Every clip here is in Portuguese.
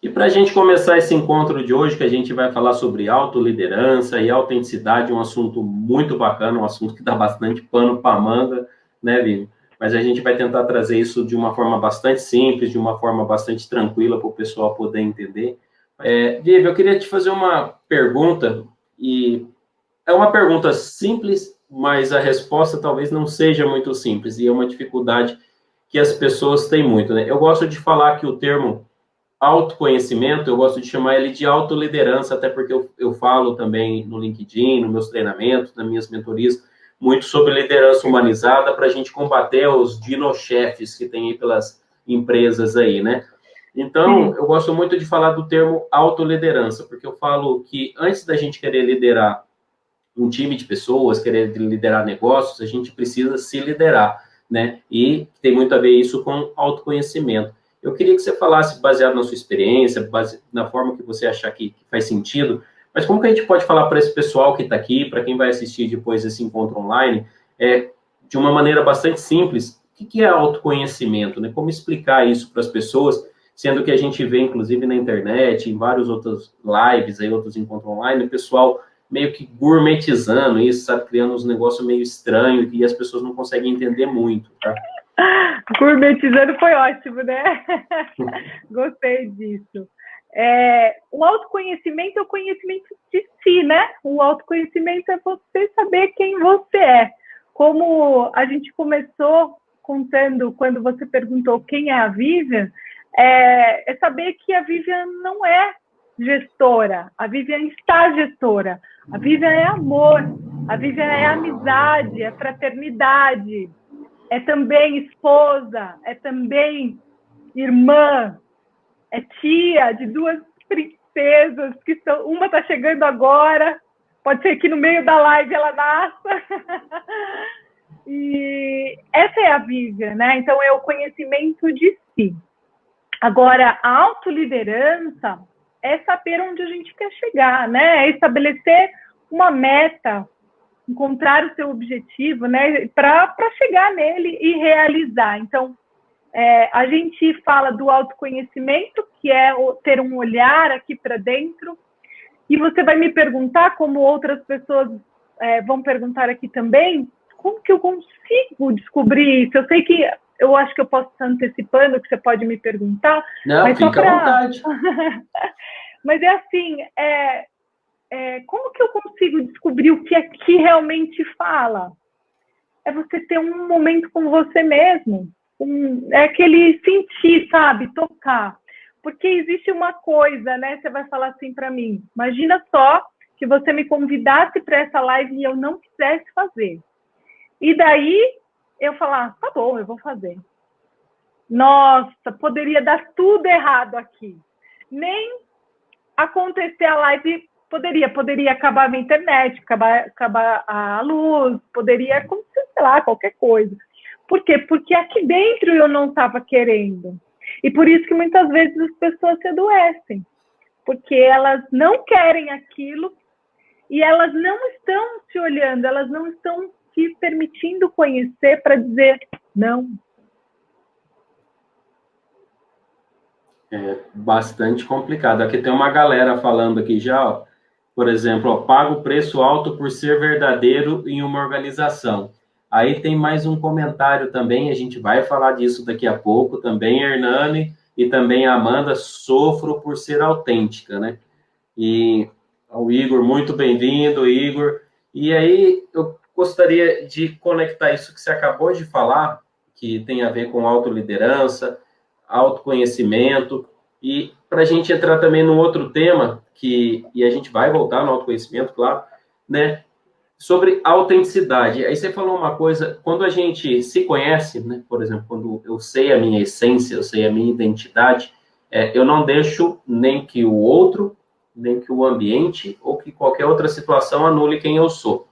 E para a gente começar esse encontro de hoje, que a gente vai falar sobre autoliderança e autenticidade, um assunto muito bacana, um assunto que dá bastante pano para manga, né, Vivi? Mas a gente vai tentar trazer isso de uma forma bastante simples, de uma forma bastante tranquila para o pessoal poder entender. Vivi, eu queria te fazer uma pergunta, e é uma pergunta simples, mas a resposta talvez não seja muito simples, e é uma dificuldade que as pessoas têm muito, né? Eu gosto de falar que o termo autoconhecimento, eu gosto de chamar ele de autoliderança, até porque eu falo também no LinkedIn, nos meus treinamentos, nas minhas mentorias, muito sobre liderança humanizada para a gente combater os dinochefes que tem aí pelas empresas aí, né? Então, eu gosto muito de falar do termo autoliderança, porque eu falo que antes da gente querer liderar um time de pessoas, querer liderar negócios, a gente precisa se liderar, né? E tem muito a ver isso com autoconhecimento. Eu queria que você falasse, baseado na sua experiência, na forma que você achar que faz sentido, mas como que a gente pode falar para esse pessoal que está aqui, para quem vai assistir depois esse encontro online, de uma maneira bastante simples, o que é autoconhecimento, né? Como explicar isso para as pessoas, sendo que a gente vê, inclusive, na internet, em vários outros lives, aí, outros encontros online, o pessoal meio que gourmetizando isso, sabe? Criando uns negócios meio estranhos e as pessoas não conseguem entender muito, tá? Gourmetizando foi ótimo, né? Gostei disso. O autoconhecimento é o conhecimento de si, né? O autoconhecimento é você saber quem você é. Como a gente começou contando, quando você perguntou quem é a Vivian, é saber que a Vivian não é gestora, a Vivian está gestora. A Vivian é amor, a Vivian é amizade, é fraternidade, é também esposa, é também irmã, é tia de duas princesas, que são, uma está chegando agora, pode ser que no meio da live ela nasça. E essa é a Vivian, né? Então, é o conhecimento de si. Agora, a autoliderança é saber onde a gente quer chegar, né? É estabelecer uma meta, encontrar o seu objetivo, né? Para chegar nele e realizar. Então, a gente fala do autoconhecimento, que é ter um olhar aqui para dentro. E você vai me perguntar, como outras pessoas vão perguntar aqui também, como que eu consigo descobrir isso? Eu sei que eu acho que eu posso estar antecipando, que você pode me perguntar. Não, mas fica à vontade. Mas é assim, como que eu consigo descobrir o que aqui realmente fala? É você ter um momento com você mesmo. É aquele sentir, sabe? Tocar. Porque existe uma coisa, né? Você vai falar assim para mim. Imagina só que você me convidasse para essa live e eu não quisesse fazer. E daí eu falar, tá bom, eu vou fazer. Nossa, poderia dar tudo errado aqui. Nem acontecer a live, poderia acabar a minha internet, acabar a luz, poderia acontecer, sei lá, qualquer coisa. Por quê? Porque aqui dentro eu não estava querendo. E por isso que muitas vezes as pessoas se adoecem. Porque elas não querem aquilo e elas não estão se olhando, elas não estão se permitindo conhecer para dizer não. É bastante complicado. Aqui tem uma galera falando aqui já, ó, por exemplo, ó, paga o preço alto por ser verdadeiro em uma organização. Aí tem mais um comentário também, a gente vai falar disso daqui a pouco, também Hernani e também a Amanda, sofro por ser autêntica, né? E o Igor, muito bem-vindo, Igor. E aí eu gostaria de conectar isso que você acabou de falar, que tem a ver com autoliderança, autoconhecimento, e para a gente entrar também num outro tema, e a gente vai voltar no autoconhecimento, claro, né? Sobre autenticidade. Aí você falou uma coisa, quando a gente se conhece, né? Por exemplo, quando eu sei a minha essência, eu sei a minha identidade, eu não deixo nem que o outro, nem que o ambiente ou que qualquer outra situação anule quem eu sou,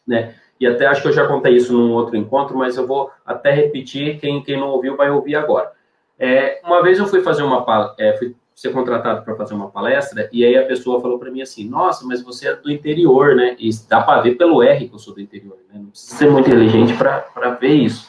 né? E até acho que eu já contei isso num outro encontro, mas eu vou até repetir, quem não ouviu vai ouvir agora. Uma vez eu fui fazer fui ser contratado para fazer uma palestra, e aí a pessoa falou para mim assim, nossa, mas você é do interior, né? E dá para ver pelo R que eu sou do interior, né? Não precisa ser muito inteligente para ver isso.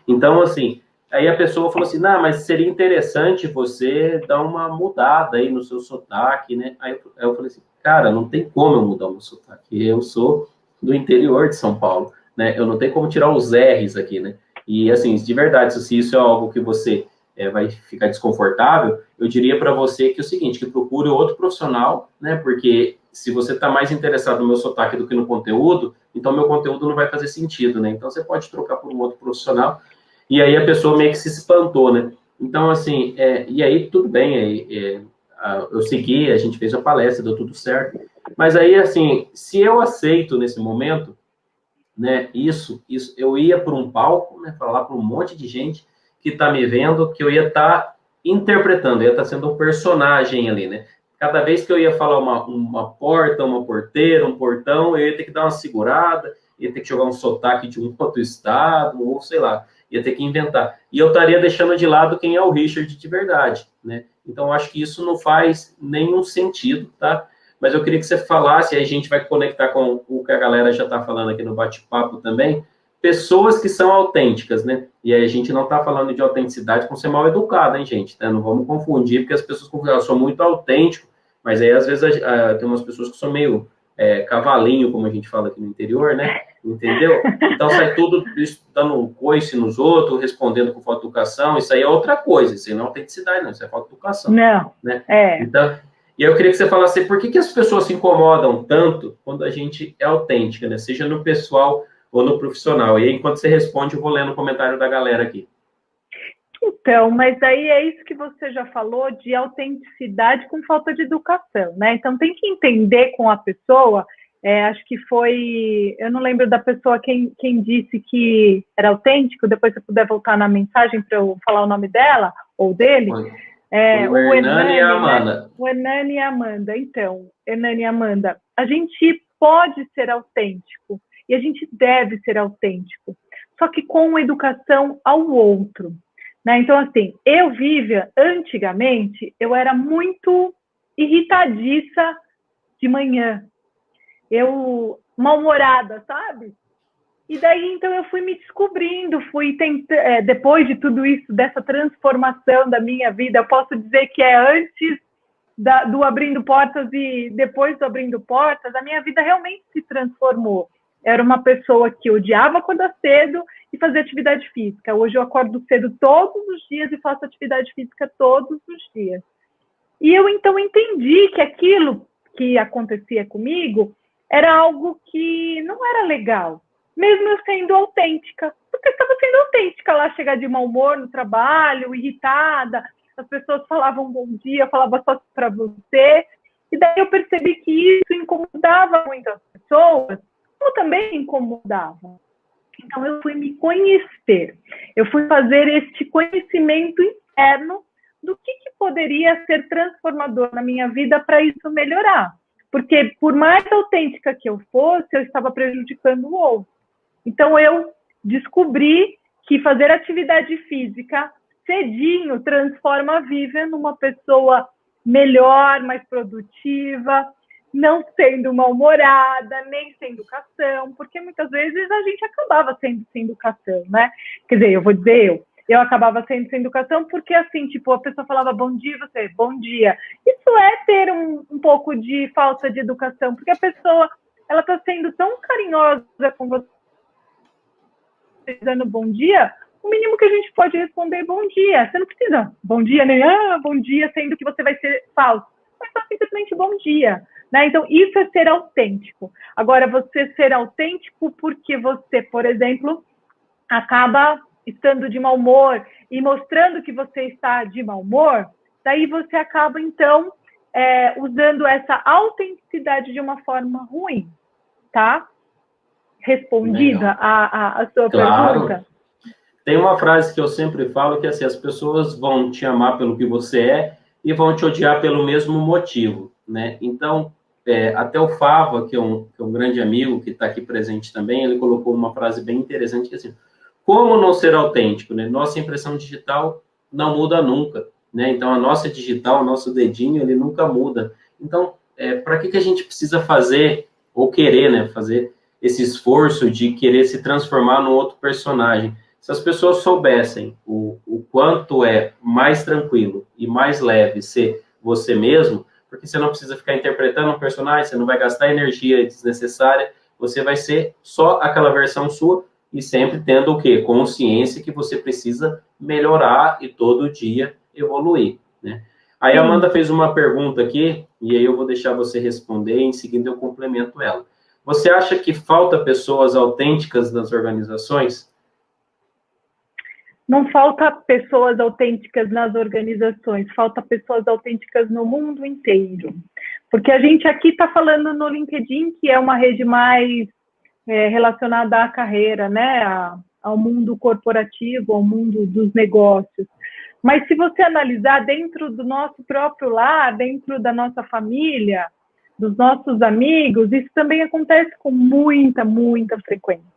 Então, assim, Aí a pessoa falou assim, não, mas seria interessante você dar uma mudada aí no seu sotaque, né? Aí eu falei assim, cara, não tem como eu mudar o meu sotaque. Eu sou do interior de São Paulo, né? Eu não tenho como tirar os R's aqui, né? E assim, de verdade, se isso é algo que você vai ficar desconfortável, eu diria para você que é o seguinte, que procure outro profissional, né? Porque se você está mais interessado no meu sotaque do que no conteúdo, então meu conteúdo não vai fazer sentido, né? Então você pode trocar por um outro profissional. E aí a pessoa meio que se espantou, né? Então, assim, e aí tudo bem, eu segui, a gente fez a palestra, deu tudo certo. Mas aí, assim, se eu aceito nesse momento, né, isso eu ia para um palco, né, falar para um monte de gente que está me vendo, que eu ia estar interpretando, ia estar sendo um personagem ali, né? Cada vez que eu ia falar uma porta, uma porteira, um portão, eu ia ter que dar uma segurada, ia ter que jogar um sotaque de um outro estado, ou sei lá, ia ter que inventar. E eu estaria deixando de lado quem é o Richard de verdade, né? Então, eu acho que isso não faz nenhum sentido, tá? Mas eu queria que você falasse, aí a gente vai conectar com o que a galera já está falando aqui no bate-papo também, pessoas que são autênticas, né? E aí a gente não está falando de autenticidade com ser mal educado, hein, gente? Né? Não vamos confundir, porque as pessoas confundem, eu sou muito autêntico, mas aí às vezes tem umas pessoas que são meio cavalinho, como a gente fala aqui no interior, né? Entendeu? Então sai tudo dando um coice nos outros, respondendo com falta de educação, isso aí é outra coisa, isso aí não é autenticidade, não, isso é falta de educação. Não, né? Então, e eu queria que você falasse por que as pessoas se incomodam tanto quando a gente é autêntica, né? Seja no pessoal ou no profissional. E aí, enquanto você responde, eu vou lendo o comentário da galera aqui. Então, mas aí é isso que você já falou de autenticidade com falta de educação, né? Então tem que entender com a pessoa, acho que foi, eu não lembro da pessoa quem disse que era autêntico, depois se puder voltar na mensagem para eu falar o nome dela ou dele. O Hernani e a Amanda. Né? O Hernani e a Amanda. Então, Hernani e Amanda, a gente pode ser autêntico e a gente deve ser autêntico, só que com educação ao outro. Né? Então, assim, eu, Vivian, antigamente, eu era muito irritadiça de manhã. Eu, mal-humorada, sabe? E daí, então, eu fui me descobrindo, depois de tudo isso, dessa transformação da minha vida, eu posso dizer que é antes do Abrindo Portas e depois do Abrindo Portas, a minha vida realmente se transformou. Era uma pessoa que odiava acordar cedo e fazer atividade física. Hoje eu acordo cedo todos os dias e faço atividade física todos os dias. E eu, então, entendi que aquilo que acontecia comigo era algo que não era legal, mesmo eu sendo autêntica. Porque eu estava sendo autêntica lá, chegar de mau humor no trabalho, irritada, as pessoas falavam bom dia, eu falava só para você. E daí eu percebi que isso incomodava muitas pessoas, como também incomodava. Então, eu fui me conhecer. Eu fui fazer este conhecimento interno do que poderia ser transformador na minha vida para isso melhorar. Porque, por mais autêntica que eu fosse, eu estava prejudicando o outro. Então, eu descobri que fazer atividade física cedinho transforma a Vivian numa pessoa melhor, mais produtiva, não sendo mal-humorada, nem sem educação, porque muitas vezes a gente acabava sendo sem educação, né? Quer dizer, eu vou dizer eu acabava sendo sem educação porque, assim, tipo, a pessoa falava bom dia, você, bom dia. Isso é ter um pouco de falta de educação, porque a pessoa, ela tá sendo tão carinhosa com você, dando bom dia, o mínimo que a gente pode responder é bom dia. Você não precisa bom dia, nem bom dia, sendo que você vai ser falso. Mas só simplesmente bom dia. Né? Então, isso é ser autêntico. Agora, você ser autêntico porque você, por exemplo, acaba estando de mau humor e mostrando que você está de mau humor, daí você acaba, então, usando essa autenticidade de uma forma ruim, tá? Respondida a sua pergunta? Tem uma frase que eu sempre falo que é assim, as pessoas vão te amar pelo que você é e vão te odiar pelo mesmo motivo, né? Então, até o Fava, que é um grande amigo, que está aqui presente também, ele colocou uma frase bem interessante, que é assim, como não ser autêntico, né? Nossa impressão digital não muda nunca, né? Então, a nossa digital, o nosso dedinho, ele nunca muda. Então, para que a gente precisa fazer, ou querer, né? Fazer esse esforço de querer se transformar num outro personagem? Se as pessoas soubessem o quanto é mais tranquilo e mais leve ser você mesmo, porque você não precisa ficar interpretando um personagem, você não vai gastar energia desnecessária, você vai ser só aquela versão sua e sempre tendo o quê? Consciência que você precisa melhorar e todo dia evoluir, né? Aí a Amanda fez uma pergunta aqui, e aí eu vou deixar você responder, e em seguida eu complemento ela. Você acha que falta pessoas autênticas nas organizações? Não falta pessoas autênticas nas organizações, falta pessoas autênticas no mundo inteiro. Porque a gente aqui está falando no LinkedIn, que é uma rede mais relacionada à carreira, né? Ao mundo corporativo, ao mundo dos negócios. Mas se você analisar dentro do nosso próprio lar, dentro da nossa família, dos nossos amigos, isso também acontece com muita, muita frequência.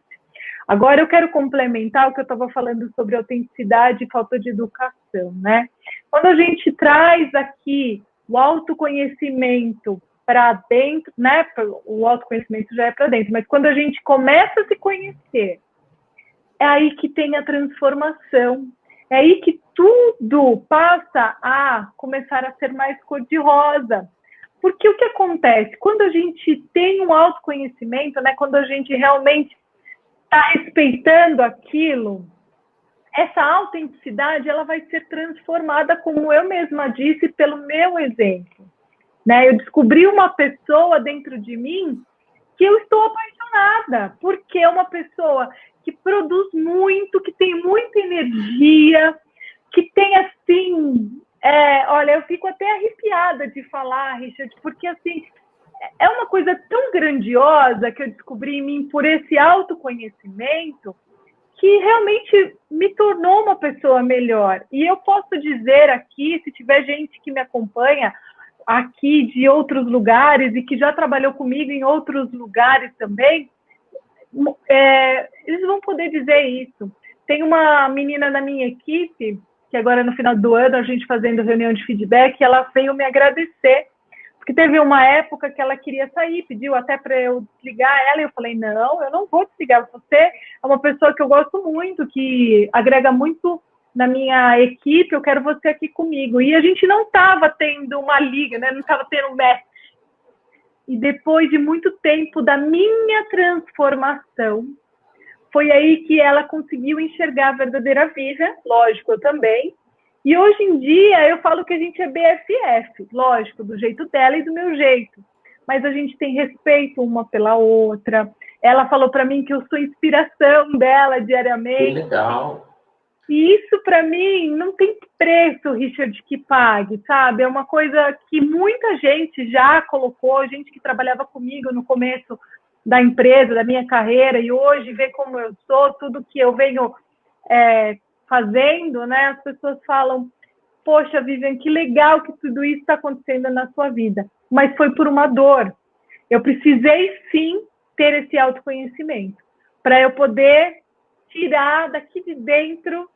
Agora eu quero complementar o que eu estava falando sobre autenticidade e falta de educação, né? Quando a gente traz aqui o autoconhecimento para dentro, né? O autoconhecimento já é para dentro, mas quando a gente começa a se conhecer, é aí que tem a transformação, é aí que tudo passa a começar a ser mais cor-de-rosa. Porque o que acontece? Quando a gente tem um autoconhecimento, né? Quando a gente realmente está respeitando aquilo, essa autenticidade ela vai ser transformada, como eu mesma disse, pelo meu exemplo. Né? Eu descobri uma pessoa dentro de mim que eu estou apaixonada, porque é uma pessoa que produz muito, que tem muita energia, que tem assim... olha, eu fico até arrepiada de falar, Richard, porque assim... É uma coisa tão grandiosa que eu descobri em mim por esse autoconhecimento que realmente me tornou uma pessoa melhor. E eu posso dizer aqui, se tiver gente que me acompanha aqui de outros lugares e que já trabalhou comigo em outros lugares também, eles vão poder dizer isso. Tem uma menina na minha equipe, que agora no final do ano, a gente fazendo reunião de feedback, ela veio me agradecer. Porque teve uma época que ela queria sair, pediu até para eu desligar ela, e eu falei, não, eu não vou desligar, você é uma pessoa que eu gosto muito, que agrega muito na minha equipe, eu quero você aqui comigo. E a gente não estava tendo uma liga, né? Não estava tendo match. E depois de muito tempo da minha transformação, foi aí que ela conseguiu enxergar a verdadeira Vivian, lógico, eu também. E hoje em dia eu falo que a gente é BFF, lógico, do jeito dela e do meu jeito. Mas a gente tem respeito uma pela outra. Ela falou para mim que eu sou inspiração dela diariamente. Que legal. E isso para mim não tem preço, Richard, que pague, sabe? É uma coisa que muita gente já colocou, gente que trabalhava comigo no começo da empresa, da minha carreira, e hoje vê como eu sou, tudo que eu venho... fazendo, né, as pessoas falam, poxa, Vivian, que legal que tudo isso está acontecendo na sua vida, mas foi por uma dor. Eu precisei, sim, ter esse autoconhecimento, para eu poder tirar daqui de dentro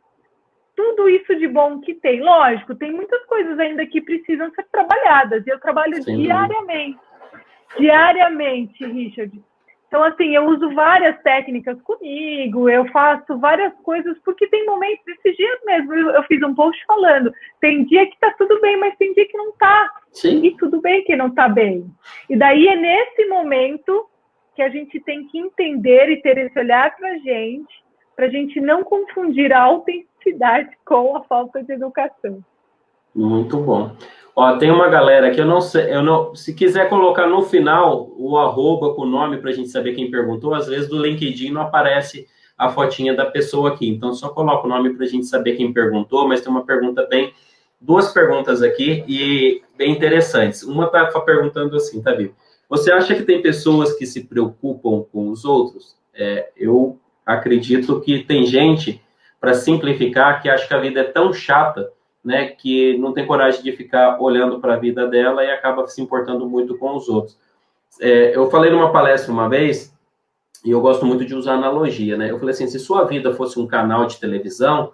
tudo isso de bom que tem. Lógico, tem muitas coisas ainda que precisam ser trabalhadas, e eu trabalho diariamente, Richard. Então, assim, eu uso várias técnicas comigo, eu faço várias coisas, porque tem momentos, esses dias mesmo, eu fiz um post falando, tem dia que tá tudo bem, mas tem dia que não tá. Sim. E tudo bem que não tá bem. E daí é nesse momento que a gente tem que entender e ter esse olhar pra gente não confundir a autenticidade com a falta de educação. Muito bom. Ó, tem uma galera que eu não sei, se quiser colocar no final o arroba com o nome para a gente saber quem perguntou, às vezes do LinkedIn não aparece a fotinha da pessoa aqui, então só coloca o nome para a gente saber quem perguntou, mas tem uma pergunta duas perguntas aqui e bem interessantes. Uma está perguntando assim, tá vendo? Você acha que tem pessoas que se preocupam com os outros? Eu acredito que tem gente, para simplificar, que acha que a vida é tão chata, né, que não tem coragem de ficar olhando para a vida dela e acaba se importando muito com os outros. Eu falei numa palestra uma vez, e eu gosto muito de usar analogia, né? Eu falei assim, se sua vida fosse um canal de televisão,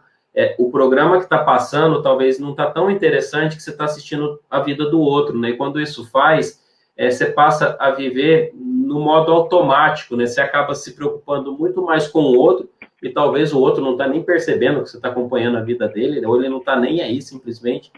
o programa que está passando talvez não está tão interessante que você está assistindo a vida do outro, né? E quando isso faz, você passa a viver no modo automático, né? Você acaba se preocupando muito mais com o outro e talvez o outro não está nem percebendo que você está acompanhando a vida dele, ou ele não está nem aí, simplesmente.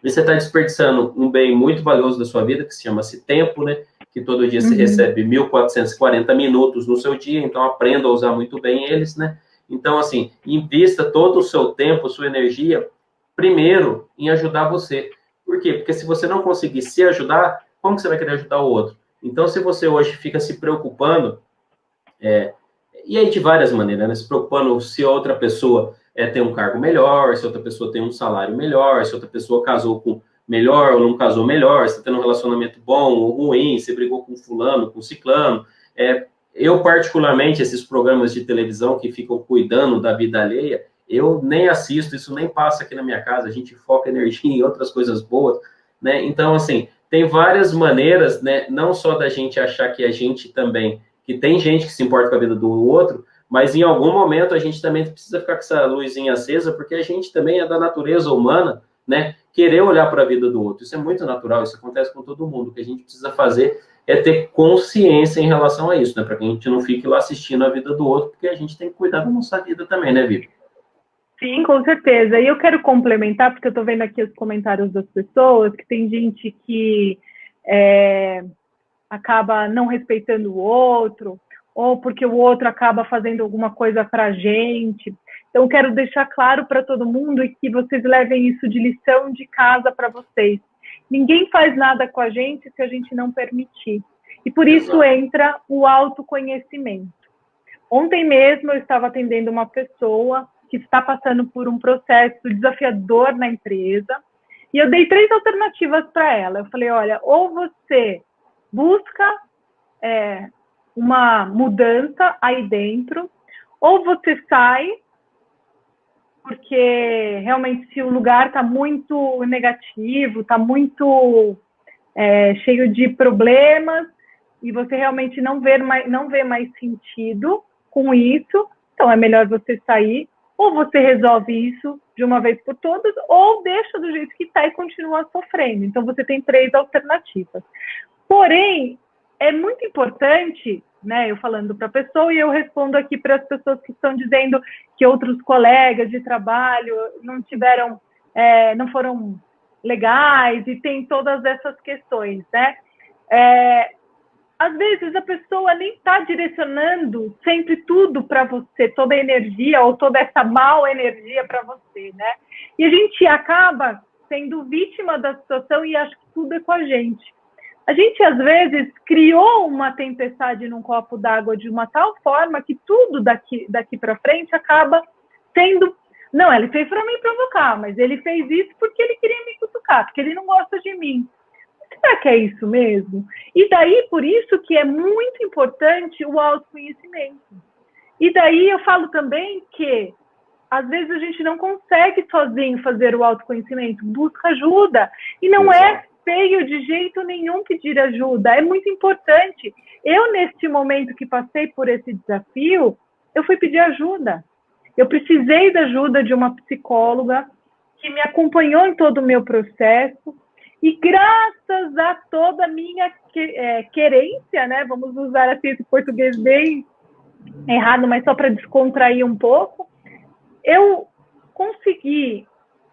E você está desperdiçando um bem muito valioso da sua vida, que se chama-se tempo, né? Que todo dia você recebe 1.440 minutos no seu dia, então aprenda a usar muito bem eles, né? Então, assim, invista todo o seu tempo, sua energia, primeiro, em ajudar você. Por quê? Porque se você não conseguir se ajudar, como que você vai querer ajudar o outro? Então, se você hoje fica se preocupando, e aí de várias maneiras, né? Se preocupando se outra pessoa tem um cargo melhor, se outra pessoa tem um salário melhor, se outra pessoa casou com melhor ou não casou melhor, se está tendo um relacionamento bom ou ruim, se brigou com fulano, com ciclano. Eu, particularmente, esses programas de televisão que ficam cuidando da vida alheia, eu nem assisto, isso nem passa aqui na minha casa, a gente foca energia em outras coisas boas, né? Então, assim, tem várias maneiras, né? Não só da gente achar que a gente também, que tem gente que se importa com a vida do outro, mas em algum momento a gente também precisa ficar com essa luzinha acesa, porque a gente também é da natureza humana, né? Querer olhar para a vida do outro. Isso é muito natural, isso acontece com todo mundo. O que a gente precisa fazer é ter consciência em relação a isso, né? Para que a gente não fique lá assistindo a vida do outro, porque a gente tem que cuidar da nossa vida também, né, Vivi? Sim, com certeza. E eu quero complementar, porque eu estou vendo aqui os comentários das pessoas, que tem gente que acaba não respeitando o outro, ou porque o outro acaba fazendo alguma coisa para a gente. Então, eu quero deixar claro para todo mundo e que vocês levem isso de lição de casa para vocês. Ninguém faz nada com a gente se a gente não permitir. E por isso entra o autoconhecimento. Ontem mesmo eu estava atendendo uma pessoa que está passando por um processo desafiador na empresa, e eu dei 3 alternativas para ela. Eu falei, olha, ou você busca uma mudança aí dentro, ou você sai, porque realmente se o lugar está muito negativo, está muito cheio de problemas, e você realmente não vê mais sentido com isso, então é melhor você sair, ou você resolve isso de uma vez por todas, ou deixa do jeito que está e continua sofrendo. Então você tem 3 alternativas. Porém, é muito importante, né, eu falando para a pessoa, e eu respondo aqui para as pessoas que estão dizendo que outros colegas de trabalho não foram legais, e tem todas essas questões, né? Às vezes a pessoa nem está direcionando sempre tudo para você, toda a energia ou toda essa mal energia para você, né? E a gente acaba sendo vítima da situação e acha que tudo é com a gente. A gente, às vezes, criou uma tempestade num copo d'água de uma tal forma que tudo daqui para frente acaba sendo... Não, ele fez para me provocar, mas ele fez isso porque ele queria me cutucar, porque ele não gosta de mim. Será que é isso mesmo? E daí, por isso que é muito importante o autoconhecimento. E daí eu falo também que, às vezes, a gente não consegue sozinho fazer o autoconhecimento, busca ajuda. E não é feio de jeito nenhum pedir ajuda, é muito importante. Eu, neste momento que passei por esse desafio, eu fui pedir ajuda. Eu precisei da ajuda de uma psicóloga que me acompanhou em todo o meu processo, e graças a toda a minha querência, né, vamos usar assim esse português bem errado, mas só para descontrair um pouco, eu consegui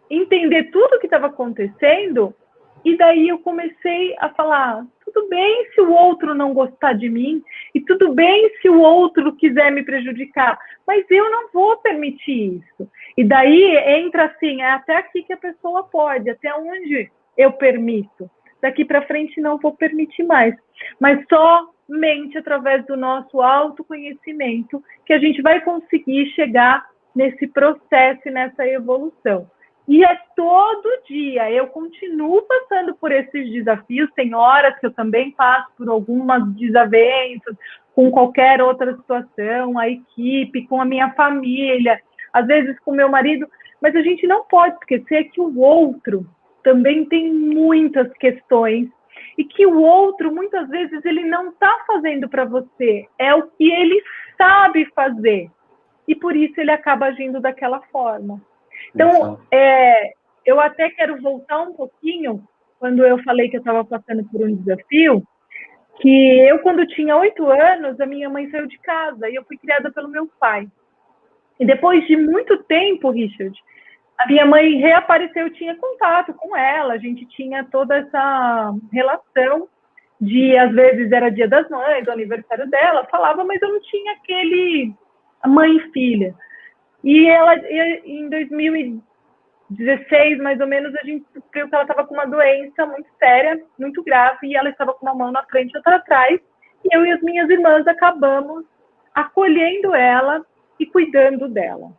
entender tudo o que estava acontecendo, e daí eu comecei a falar, tudo bem se o outro não gostar de mim, e tudo bem se o outro quiser me prejudicar, mas eu não vou permitir isso. E daí entra assim, é até aqui que a pessoa pode, até onde eu permito. Daqui para frente não vou permitir mais. Mas somente através do nosso autoconhecimento que a gente vai conseguir chegar nesse processo e nessa evolução. E é todo dia, eu continuo passando por esses desafios, tem horas que eu também passo por algumas desavenças, com qualquer outra situação, a equipe, com a minha família, às vezes com o meu marido, mas a gente não pode esquecer que o outro também tem muitas questões e que o outro, muitas vezes, ele não está fazendo para você, é o que ele sabe fazer, e por isso ele acaba agindo daquela forma. Então, eu até quero voltar um pouquinho, quando eu falei que eu estava passando por um desafio, que eu, quando tinha 8 anos, a minha mãe saiu de casa e eu fui criada pelo meu pai. E depois de muito tempo, Richard, a minha mãe reapareceu, eu tinha contato com ela, a gente tinha toda essa relação de, às vezes, era Dia das Mães, o aniversário dela, falava, mas eu não tinha aquele mãe e filha. E ela, em 2016, mais ou menos, a gente descobriu que ela estava com uma doença muito séria, muito grave, e ela estava com uma mão na frente e outra atrás, e eu e as minhas irmãs acabamos acolhendo ela e cuidando dela.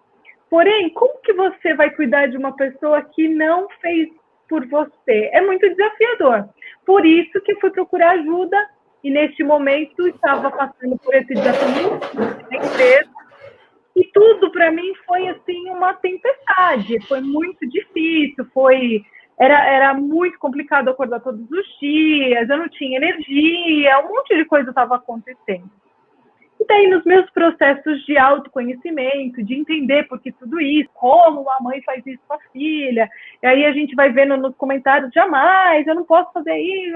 Porém, como que você vai cuidar de uma pessoa que não fez por você? É muito desafiador. Por isso que eu fui procurar ajuda e, neste momento, estava passando por esse desafio na empresa. E tudo, para mim, foi, assim, uma tempestade. Foi muito difícil, era muito complicado acordar todos os dias, eu não tinha energia, um monte de coisa estava acontecendo. E daí, nos meus processos de autoconhecimento, de entender por que tudo isso, como a mãe faz isso com a filha, e aí a gente vai vendo nos comentários, jamais, eu não posso fazer isso,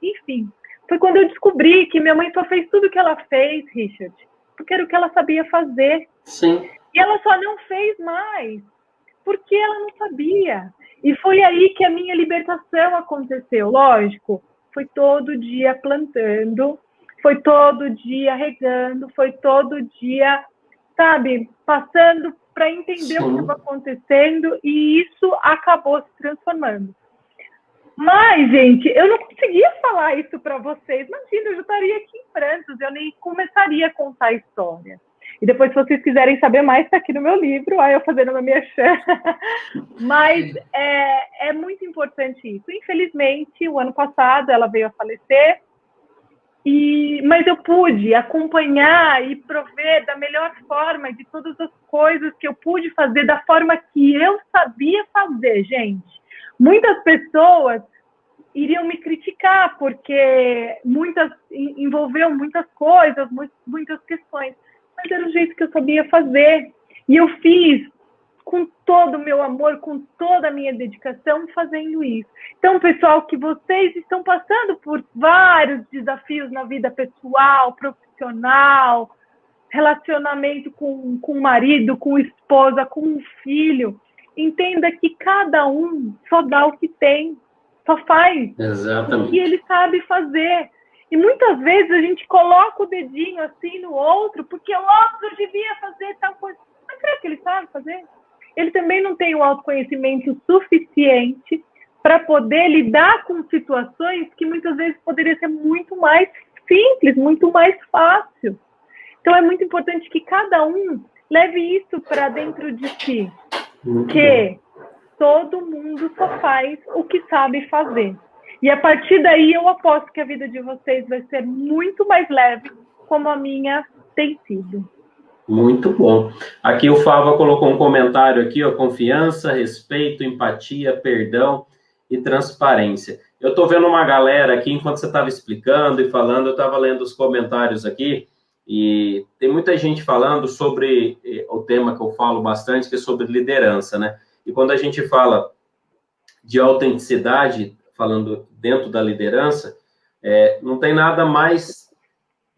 enfim. Foi quando eu descobri que minha mãe só fez tudo o que ela fez, Richard, porque era o que ela sabia fazer. Sim. E ela só não fez mais, porque ela não sabia. E foi aí que a minha libertação aconteceu, lógico. Foi todo dia plantando, foi todo dia regando, foi todo dia, sabe, passando para entender o que estava acontecendo, e isso acabou se transformando. Mas, gente, eu não conseguia falar isso para vocês. Imagina, eu já estaria aqui em prantos, eu nem começaria a contar a história. E depois, se vocês quiserem saber mais, está aqui no meu livro, aí eu fazendo uma merchan. Mas é muito importante isso. Infelizmente, o ano passado ela veio a falecer, mas eu pude acompanhar e prover da melhor forma de todas as coisas que eu pude fazer da forma que eu sabia fazer, gente. Muitas pessoas iriam me criticar, porque envolveu muitas coisas, muitas questões, mas era o jeito que eu sabia fazer. E eu fiz com todo o meu amor, com toda a minha dedicação, fazendo isso. Então, pessoal, que vocês estão passando por vários desafios na vida pessoal, profissional, relacionamento com o marido, com a esposa, com o filho, entenda que cada um só dá o que tem, só faz o que ele sabe fazer. E muitas vezes a gente coloca o dedinho assim no outro, porque o outro devia fazer tal coisa. Mas será que ele sabe fazer? Ele também não tem o autoconhecimento suficiente para poder lidar com situações que muitas vezes poderia ser muito mais simples, muito mais fácil. Então é muito importante que cada um leve isso para dentro de si. Que todo mundo só faz o que sabe fazer. E a partir daí eu aposto que a vida de vocês vai ser muito mais leve, como a minha tem sido. Muito bom. Aqui o Fava colocou um comentário aqui, ó, confiança, respeito, empatia, perdão e transparência. Eu estou vendo uma galera aqui, enquanto você estava explicando e falando, eu estava lendo os comentários aqui, e tem muita gente falando sobre o tema que eu falo bastante, que é sobre liderança, né? E quando a gente fala de autenticidade, falando dentro da liderança, não tem nada mais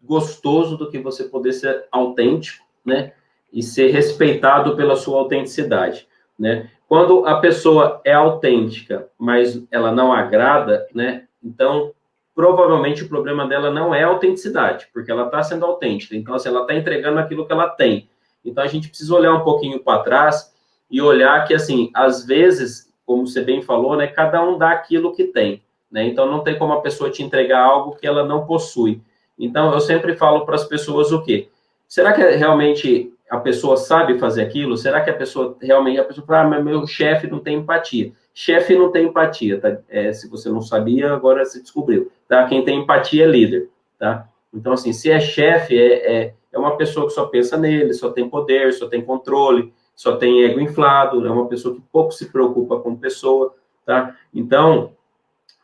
gostoso do que você poder ser autêntico, né? E ser respeitado pela sua autenticidade, né? Quando a pessoa é autêntica, mas ela não agrada, né? Então, provavelmente o problema dela não é a autenticidade, porque ela está sendo autêntica. Então, assim, ela está entregando aquilo que ela tem. Então, a gente precisa olhar um pouquinho para trás e olhar que, assim, às vezes, como você bem falou, né? Cada um dá aquilo que tem, né? Então, não tem como a pessoa te entregar algo que ela não possui. Então, eu sempre falo para as pessoas o quê? Será que realmente a pessoa sabe fazer aquilo? Será que a pessoa fala, mas meu chefe não tem empatia. Chefe não tem empatia, tá? Se você não sabia, agora você descobriu, tá? Quem tem empatia é líder, tá? Então, assim, se é chefe, é uma pessoa que só pensa nele, só tem poder, só tem controle, só tem ego inflado, é uma pessoa que pouco se preocupa com pessoa, tá? Então,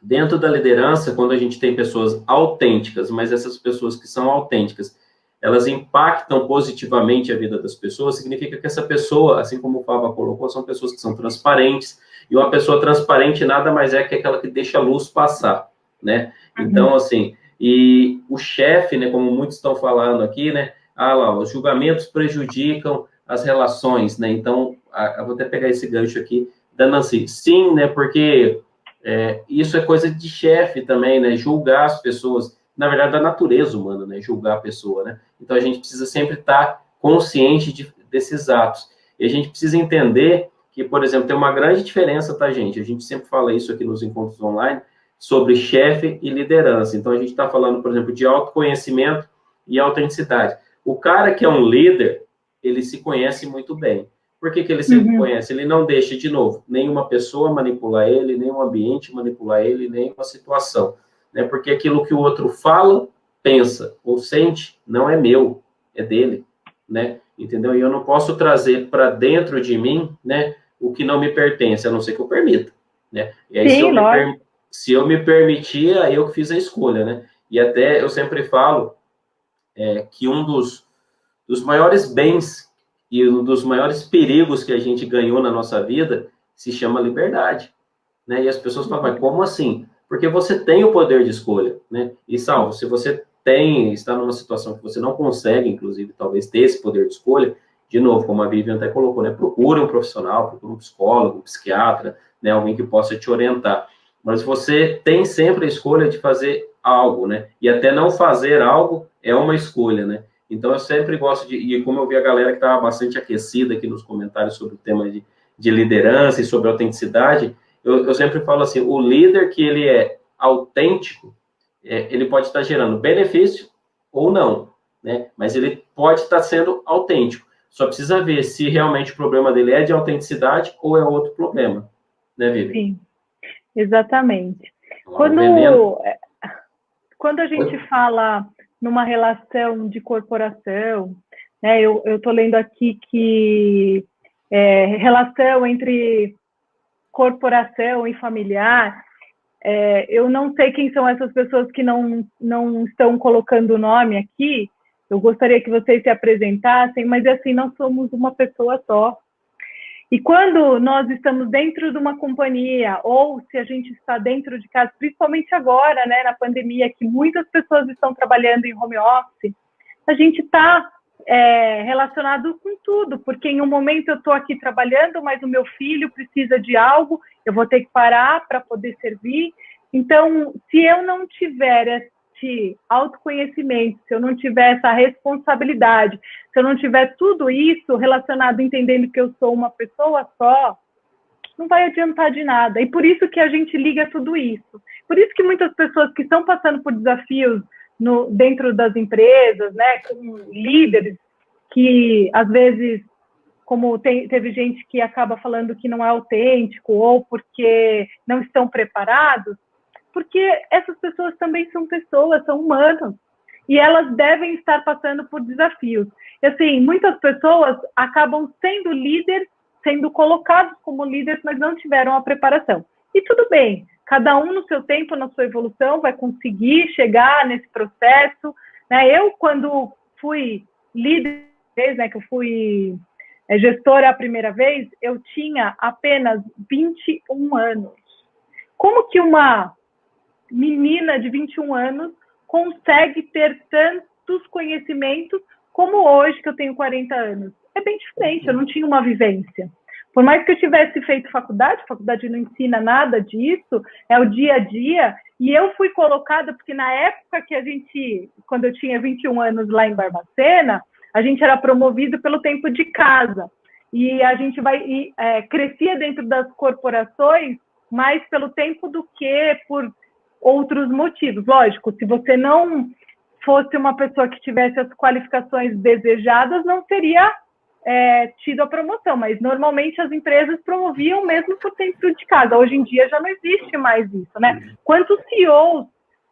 dentro da liderança, quando a gente tem pessoas autênticas, mas essas pessoas que são autênticas, elas impactam positivamente a vida das pessoas, significa que essa pessoa, assim como o Fava colocou, são pessoas que são transparentes, e uma pessoa transparente nada mais é que aquela que deixa a luz passar, né? Então, assim, e o chefe, né, como muitos estão falando aqui, né, lá, os julgamentos prejudicam as relações, né? Então, eu vou até pegar esse gancho aqui da Nancy. Sim, né? Porque isso é coisa de chefe também, né? Julgar as pessoas, na verdade, da natureza humana, né? Julgar a pessoa, né? Então, a gente precisa sempre estar consciente desses atos. E a gente precisa entender que, por exemplo, tem uma grande diferença, tá, gente? A gente sempre fala isso aqui nos encontros online, sobre chefe e liderança. Então, a gente está falando, por exemplo, de autoconhecimento e autenticidade. O cara que é um líder, ele se conhece muito bem. Por que ele se conhece? Ele não deixa, de novo, nenhuma pessoa manipular ele, nenhum ambiente manipular ele, nenhuma situação. Né? Porque aquilo que o outro fala, pensa ou sente, não é meu, é dele. Né? Entendeu? E eu não posso trazer para dentro de mim, né, o que não me pertence, a não ser que eu permita. Né? E aí, Sim, se eu me permitir, aí eu que fiz a escolha. Né? E até eu sempre falo que um dos maiores bens e um dos maiores perigos que a gente ganhou na nossa vida se chama liberdade. Né? E as pessoas falam, mas como assim? Porque você tem o poder de escolha. Né? E, Salvo, se você está numa situação que você não consegue, inclusive, talvez ter esse poder de escolha, de novo, como a Vivian até colocou, né? Procure um profissional, procure um psicólogo, um psiquiatra, né? Alguém que possa te orientar. Mas você tem sempre a escolha de fazer algo, né? E até não fazer algo é uma escolha, né? Então, eu sempre gosto e como eu vi a galera que estava bastante aquecida aqui nos comentários sobre o tema de liderança e sobre autenticidade, eu sempre falo assim, o líder que ele é autêntico, ele pode estar gerando benefício ou não, né? Mas ele pode estar sendo autêntico. Só precisa ver se realmente o problema dele é de autenticidade ou é outro problema, né, Vivi? sim, exatamente. Quando Quando a gente fala numa relação de corporação, né, eu estou lendo aqui que relação entre corporação e familiar, eu não sei quem são essas pessoas que não estão colocando o nome aqui, eu gostaria que vocês se apresentassem, mas assim, nós somos uma pessoa só. E quando nós estamos dentro de uma companhia, ou se a gente está dentro de casa, principalmente agora, né, na pandemia, que muitas pessoas estão trabalhando em home office, a gente está relacionado com tudo, porque em um momento eu estou aqui trabalhando, mas o meu filho precisa de algo, eu vou ter que parar para poder servir. Então, se eu não tiver esse autoconhecimento, se eu não tiver essa responsabilidade, se eu não tiver tudo isso relacionado, entendendo que eu sou uma pessoa só, não vai adiantar de nada. E por isso que a gente liga tudo isso. Por isso que muitas pessoas que estão passando por desafios dentro das empresas, né, com líderes que, às vezes, como teve gente que acaba falando que não é autêntico ou porque não estão preparados, porque essas pessoas também são pessoas, são humanos, e elas devem estar passando por desafios. E, assim, muitas pessoas acabam sendo líderes, sendo colocados como líderes, mas não tiveram a preparação. E tudo bem, cada um no seu tempo, na sua evolução, vai conseguir chegar nesse processo. Né? Eu, quando fui líder, né, que eu fui gestora a primeira vez, eu tinha apenas 21 anos. Como que uma menina de 21 anos consegue ter tantos conhecimentos como hoje, que eu tenho 40 anos? É bem diferente, eu não tinha uma vivência. Por mais que eu tivesse feito faculdade, a faculdade não ensina nada disso, é o dia a dia, e eu fui colocada, porque na época que a gente, quando eu tinha 21 anos lá em Barbacena, a gente era promovido pelo tempo de casa, e a gente crescia dentro das corporações mais pelo tempo do que por outros motivos. Lógico, se você não fosse uma pessoa que tivesse as qualificações desejadas, não teria tido a promoção, mas normalmente as empresas promoviam mesmo por tempo de casa. Hoje em dia já não existe mais isso, né? Quantos CEOs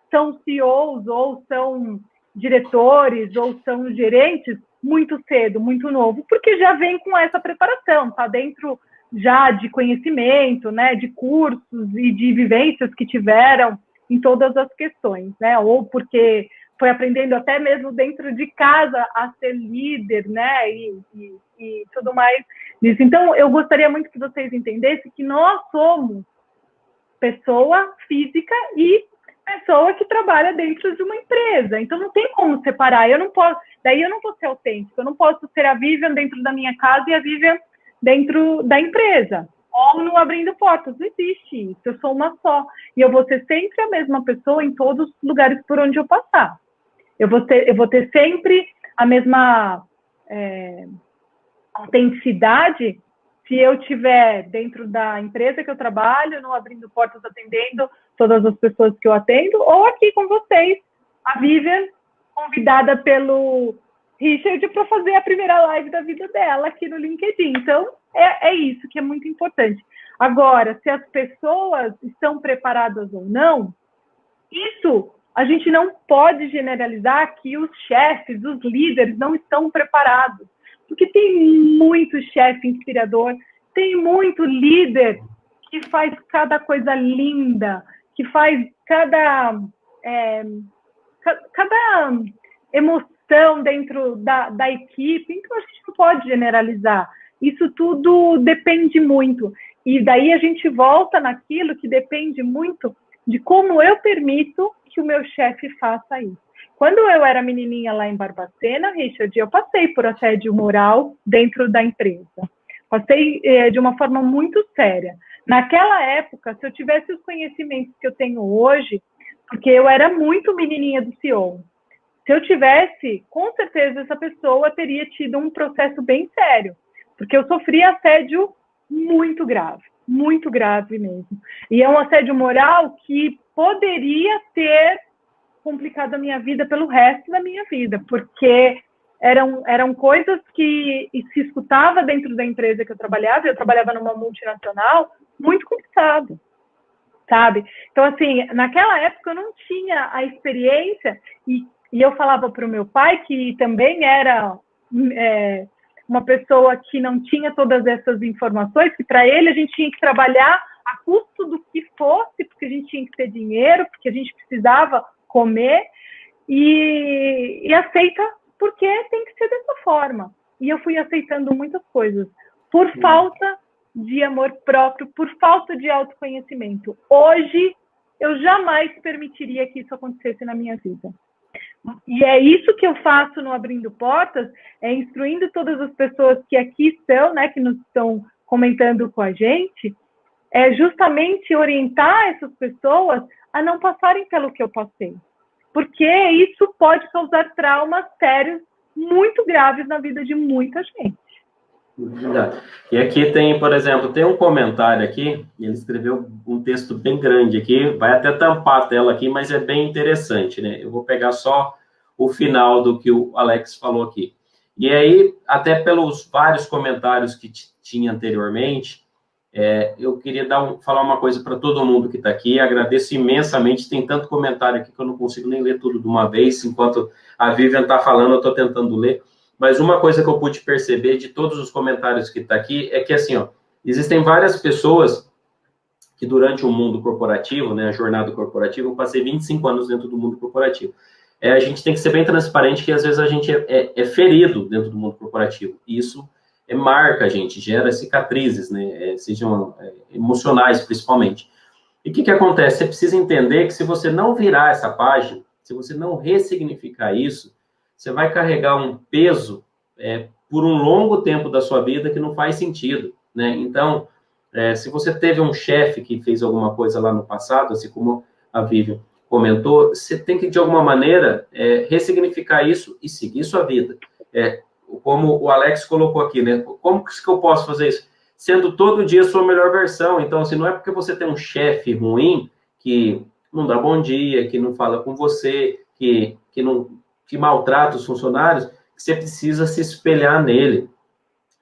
são CEOs ou são diretores ou são gerentes muito cedo, muito novo, porque já vem com essa preparação, tá dentro já de conhecimento, né, de cursos e de vivências que tiveram em todas as questões, né? Ou porque foi aprendendo até mesmo dentro de casa a ser líder, né? E tudo mais disso. Então, eu gostaria muito que vocês entendessem que nós somos pessoa física e pessoa que trabalha dentro de uma empresa. Então, não tem como separar. Daí eu não vou ser autêntica. Eu não posso ser a Vivian dentro da minha casa e a Vivian dentro da empresa. Ou no Abrindo Portas. Não existe isso. Eu sou uma só. E eu vou ser sempre a mesma pessoa em todos os lugares por onde eu passar. Eu vou ter sempre a mesma autenticidade se eu estiver dentro da empresa que eu trabalho, no Abrindo Portas, atendendo todas as pessoas que eu atendo, ou aqui com vocês, a Vivian, convidada pelo Richard para fazer a primeira live da vida dela aqui no LinkedIn. Então, é isso que é muito importante. Agora, se as pessoas estão preparadas ou não, isso a gente não pode generalizar que os chefes, os líderes não estão preparados. Porque tem muito chefe inspirador, tem muito líder que faz cada coisa linda, que faz cada emoção dentro da equipe. Então, a gente não pode generalizar. Isso tudo depende muito. E daí a gente volta naquilo que depende muito de como eu permito que o meu chefe faça isso. Quando eu era menininha lá em Barbacena, Richard, eu passei por assédio moral dentro da empresa. Passei de uma forma muito séria. Naquela época, se eu tivesse os conhecimentos que eu tenho hoje, porque eu era muito menininha do CEO, se eu tivesse, com certeza essa pessoa teria tido um processo bem sério, porque eu sofri assédio muito grave mesmo. E é um assédio moral que poderia ter complicado a minha vida pelo resto da minha vida, porque eram coisas que se escutava dentro da empresa que eu trabalhava numa multinacional, muito complicado, sabe? Então, assim, naquela época eu não tinha a experiência, e eu falava para o meu pai, que também era uma pessoa que não tinha todas essas informações, que para ele a gente tinha que trabalhar a custo do que fosse, porque a gente tinha que ter dinheiro, porque a gente precisava comer, e aceita porque tem que ser dessa forma. E eu fui aceitando muitas coisas por falta de amor próprio, por falta de autoconhecimento. Hoje, eu jamais permitiria que isso acontecesse na minha vida. E é isso que eu faço no Abrindo Portas, instruindo todas as pessoas que aqui estão, né, que nos estão comentando com a gente, justamente orientar essas pessoas a não passarem pelo que eu passei. Porque isso pode causar traumas sérios, muito graves na vida de muita gente. Verdade. E aqui tem, por exemplo, tem um comentário aqui, ele escreveu um texto bem grande aqui, vai até tampar a tela aqui, mas é bem interessante, né? Eu vou pegar só o final do que o Alex falou aqui. E aí, até pelos vários comentários que tinha anteriormente, eu queria falar uma coisa para todo mundo que está aqui. Agradeço imensamente. Tem tanto comentário aqui que eu não consigo nem ler tudo de uma vez. Enquanto a Vivian está falando, eu estou tentando ler. Mas uma coisa que eu pude perceber de todos os comentários que está aqui é que, assim, existem várias pessoas que durante o mundo corporativo, né, a jornada corporativa, eu passei 25 anos dentro do mundo corporativo. A gente tem que ser bem transparente que, às vezes, a gente é ferido dentro do mundo corporativo. E isso marca a gente, gera cicatrizes, né? Sejam emocionais, principalmente. E o que acontece? Você precisa entender que se você não virar essa página, se você não ressignificar isso, você vai carregar um peso por um longo tempo da sua vida que não faz sentido, né? Então, se você teve um chefe que fez alguma coisa lá no passado, assim como a Vivian comentou, você tem que, de alguma maneira, ressignificar isso e seguir sua vida. Como o Alex colocou aqui, né? Como que eu posso fazer isso? Sendo todo dia a sua melhor versão. Então, assim, não é porque você tem um chefe ruim que não dá bom dia, que não fala com você, que maltrata os funcionários, que você precisa se espelhar nele.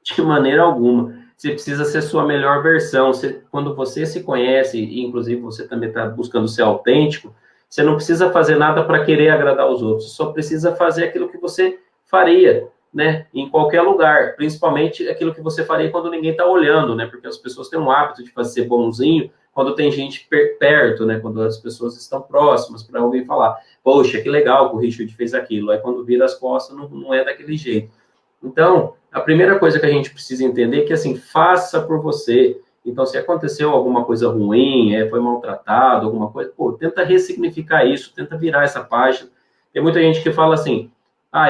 De maneira alguma. Você precisa ser sua melhor versão. Quando você se conhece, e inclusive você também está buscando ser autêntico, você não precisa fazer nada para querer agradar os outros. Você só precisa fazer aquilo que você faria, né, em qualquer lugar, principalmente aquilo que você faria quando ninguém está olhando, né, porque as pessoas têm um hábito de fazer bonzinho quando tem gente perto, né, quando as pessoas estão próximas para alguém falar, poxa, que legal que o Richard fez aquilo, aí quando vira as costas não é daquele jeito. Então, a primeira coisa que a gente precisa entender é que, assim, faça por você, Então, se aconteceu alguma coisa ruim, foi maltratado, alguma coisa, pô, tenta ressignificar isso, tenta virar essa página. Tem muita gente que fala assim,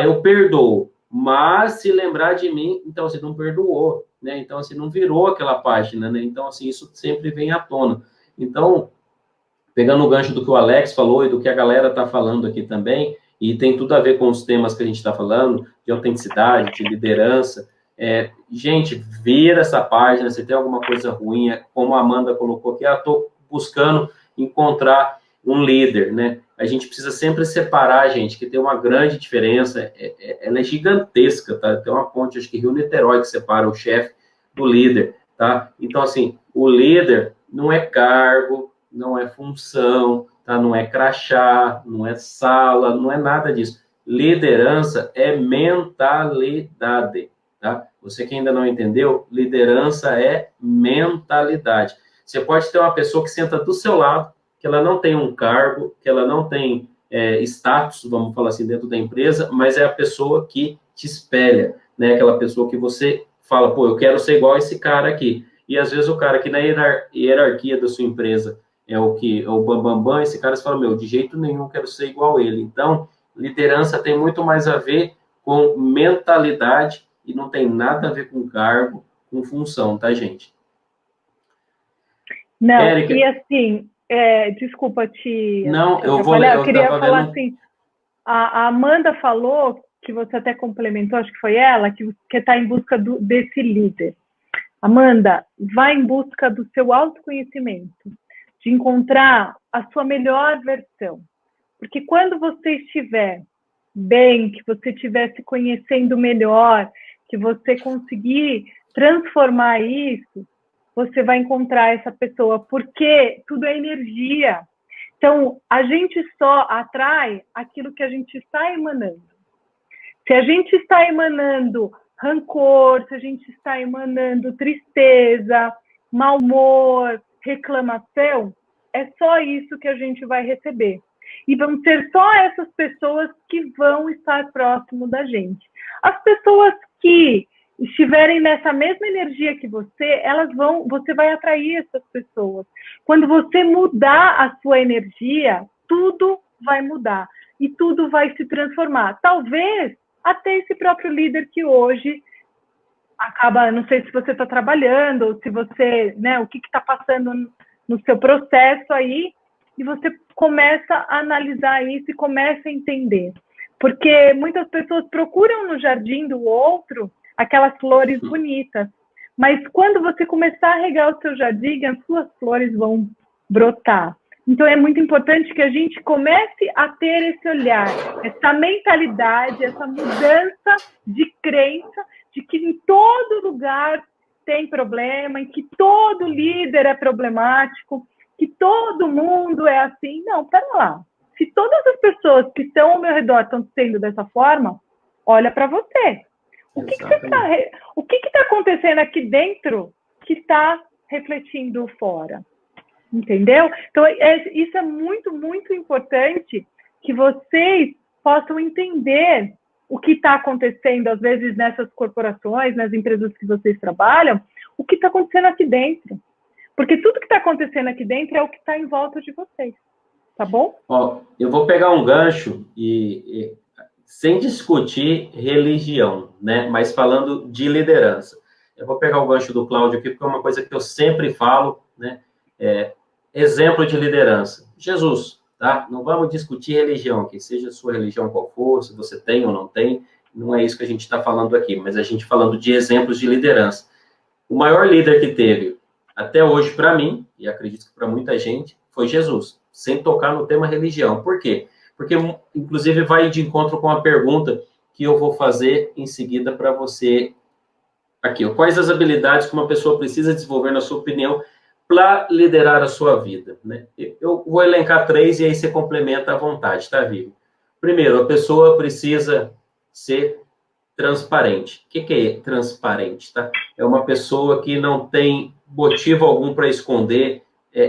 eu perdoo, mas se lembrar de mim, então, você não perdoou, né? Então, assim, não virou aquela página, né? Então, assim, isso sempre vem à tona. Então, pegando o gancho do que o Alex falou e do que a galera está falando aqui também, e tem tudo a ver com os temas que a gente está falando, de autenticidade, de liderança, gente, vira essa página, se tem alguma coisa ruim, como a Amanda colocou aqui, estou buscando encontrar um líder, né? A gente precisa sempre separar, gente, que tem uma grande diferença, ela é gigantesca, tá? Tem uma ponte, acho que Rio-Niterói, que separa o chefe do líder, tá? Então, assim, o líder não é cargo, não é função, tá? Não é crachá, não é sala, não é nada disso. Liderança é mentalidade, tá? Você que ainda não entendeu, liderança é mentalidade. Você pode ter uma pessoa que senta do seu lado, que ela não tem um cargo, que ela não tem status, vamos falar assim, dentro da empresa, mas é a pessoa que te espelha, né? Aquela pessoa que você fala, pô, eu quero ser igual a esse cara aqui. E às vezes o cara que na hierarquia da sua empresa é o bambambam, esse cara você fala, meu, de jeito nenhum quero ser igual a ele. Então, liderança tem muito mais a ver com mentalidade e não tem nada a ver com cargo, com função, tá, gente? Não, Érica, e assim, desculpa te não, eu queria falar assim, a Amanda falou, que você até complementou, acho que foi ela, que está em busca desse líder. Amanda, vá em busca do seu autoconhecimento, de encontrar a sua melhor versão. Porque quando você estiver bem, que você estiver se conhecendo melhor, que você conseguir transformar isso, você vai encontrar essa pessoa, porque tudo é energia. Então, a gente só atrai aquilo que a gente está emanando. Se a gente está emanando rancor, se a gente está emanando tristeza, mau humor, reclamação, é só isso que a gente vai receber. E vão ser só essas pessoas que vão estar próximo da gente. As pessoas que estiverem nessa mesma energia que você, você vai atrair essas pessoas. Quando você mudar a sua energia, tudo vai mudar e tudo vai se transformar. Talvez até esse próprio líder que hoje acaba, não sei se você está trabalhando, ou se você, né, o que está passando no seu processo aí, e você começa a analisar isso e começa a entender. Porque muitas pessoas procuram no jardim do outro aquelas flores bonitas, mas quando você começar a regar o seu jardim, as suas flores vão brotar. Então, é muito importante que a gente comece a ter esse olhar, essa mentalidade, essa mudança de crença de que em todo lugar tem problema, em que todo líder é problemático, que todo mundo é assim. Não, pera lá. Se todas as pessoas que estão ao meu redor estão sendo dessa forma, olha para você. O que está acontecendo aqui dentro que está refletindo fora? Entendeu? Então, isso é muito, muito importante que vocês possam entender o que está acontecendo, às vezes, nessas corporações, nas empresas que vocês trabalham, o que está acontecendo aqui dentro. Porque tudo que está acontecendo aqui dentro é o que está em volta de vocês. Tá bom? Ó, eu vou pegar um gancho e sem discutir religião, né? Mas falando de liderança. Eu vou pegar o gancho do Cláudio aqui, porque é uma coisa que eu sempre falo, né? Exemplo de liderança. Jesus, tá? Não vamos discutir religião aqui, seja a sua religião qual for, se você tem ou não tem, não é isso que a gente está falando aqui, mas a gente falando de exemplos de liderança. O maior líder que teve até hoje para mim, e acredito que para muita gente, foi Jesus, sem tocar no tema religião. Por quê? Porque, inclusive, vai de encontro com a pergunta que eu vou fazer em seguida para você aqui. Quais as habilidades que uma pessoa precisa desenvolver, na sua opinião, para liderar a sua vida, né? Eu vou elencar 3 e aí você complementa à vontade, tá, Vivi? Primeiro, a pessoa precisa ser transparente. O que é transparente, tá? É uma pessoa que não tem motivo algum para esconder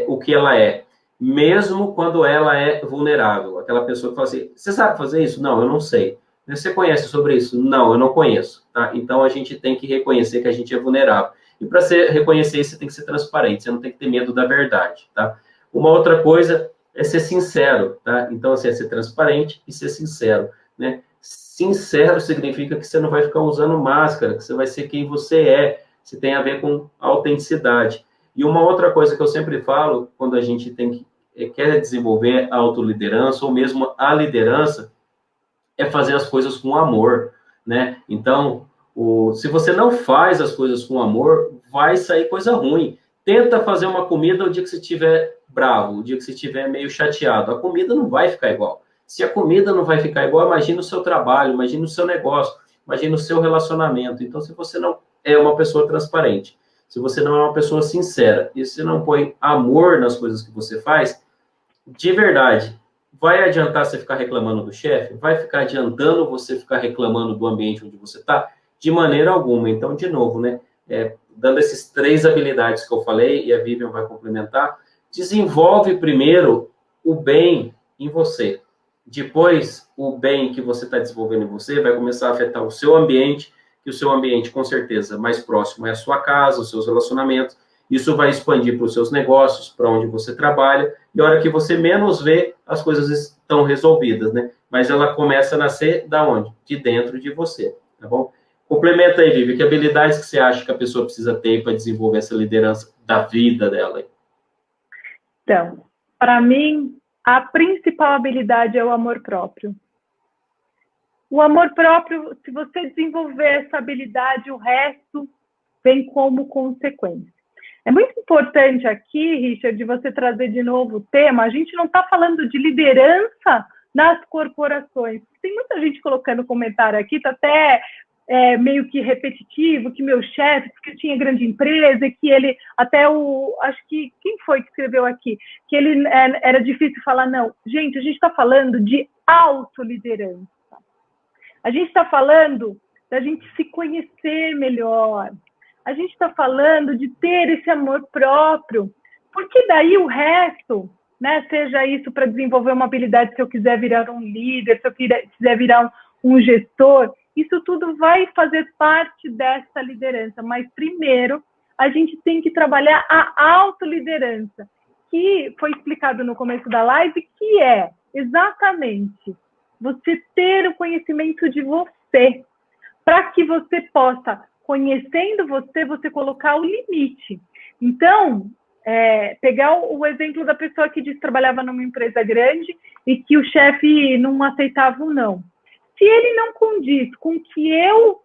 o que ela é, mesmo quando ela é vulnerável. Aquela pessoa que fala assim, você sabe fazer isso? Não, eu não sei. Você conhece sobre isso? Não, eu não conheço, tá? Então, a gente tem que reconhecer que a gente é vulnerável. E para reconhecer isso, você tem que ser transparente, você não tem que ter medo da verdade, tá? Uma outra coisa é ser sincero, tá? Então, assim, é ser transparente e ser sincero, né? Sincero significa que você não vai ficar usando máscara, que você vai ser quem você é, se tem a ver com autenticidade. E uma outra coisa que eu sempre falo, quando a gente quer desenvolver a autoliderança, ou mesmo a liderança, é fazer as coisas com amor, né? Então, se você não faz as coisas com amor, vai sair coisa ruim. Tenta fazer uma comida o dia que você estiver bravo, o dia que você estiver meio chateado. A comida não vai ficar igual. Se a comida não vai ficar igual, imagina o seu trabalho, imagina o seu negócio, imagina o seu relacionamento. Então, se você não é uma pessoa transparente, se você não é uma pessoa sincera, e se não põe amor nas coisas que você faz, de verdade, vai adiantar você ficar reclamando do chefe? Vai ficar adiantando você ficar reclamando do ambiente onde você está? De maneira alguma. Então, de novo, né? Dando essas 3 habilidades que eu falei, e a Vivian vai complementar, desenvolve primeiro o bem em você. Depois, o bem que você está desenvolvendo em você vai começar a afetar o seu ambiente, que o seu ambiente, com certeza, mais próximo é a sua casa, os seus relacionamentos. Isso vai expandir para os seus negócios, para onde você trabalha, e a hora que você menos vê, as coisas estão resolvidas, né? Mas ela começa a nascer da onde? De dentro de você, tá bom? Complementa aí, Vivi, que habilidades que você acha que a pessoa precisa ter para desenvolver essa liderança da vida dela? Então, para mim, a principal habilidade é o amor próprio. O amor próprio, se você desenvolver essa habilidade, o resto vem como consequência. É muito importante aqui, Richard, de você trazer de novo o tema. A gente não está falando de liderança nas corporações. Tem muita gente colocando comentário aqui, está até meio que repetitivo, que meu chefe, porque tinha grande empresa, e que ele, até acho que, quem foi que escreveu aqui? Que ele era difícil falar, não. Gente, a gente está falando de autoliderança. A gente está falando da gente se conhecer melhor. A gente está falando de ter esse amor próprio, porque daí o resto, né, seja isso para desenvolver uma habilidade, se eu quiser virar um líder, se eu quiser virar um gestor, isso tudo vai fazer parte dessa liderança. Mas primeiro, a gente tem que trabalhar a autoliderança, que foi explicado no começo da live, que é exatamente você ter o conhecimento de você, para que você possa, conhecendo você, você colocar o limite. Então, pegar o exemplo da pessoa que disse que trabalhava numa empresa grande e que o chefe não aceitava o não. Se ele não condiz com o que eu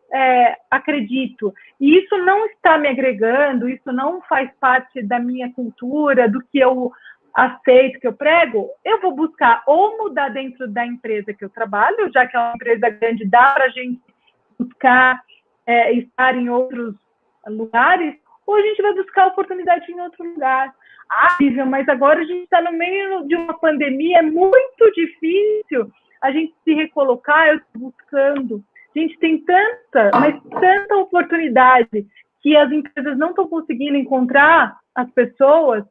acredito, e isso não está me agregando, isso não faz parte da minha cultura, do que eu aceito, que eu prego, eu vou buscar ou mudar dentro da empresa que eu trabalho, já que é uma empresa grande, dá para a gente buscar estar em outros lugares, ou a gente vai buscar oportunidade em outro lugar. Vivian, mas agora a gente está no meio de uma pandemia, é muito difícil a gente se recolocar, eu estou buscando. Gente, tem tanta oportunidade que as empresas não estão conseguindo encontrar as pessoas.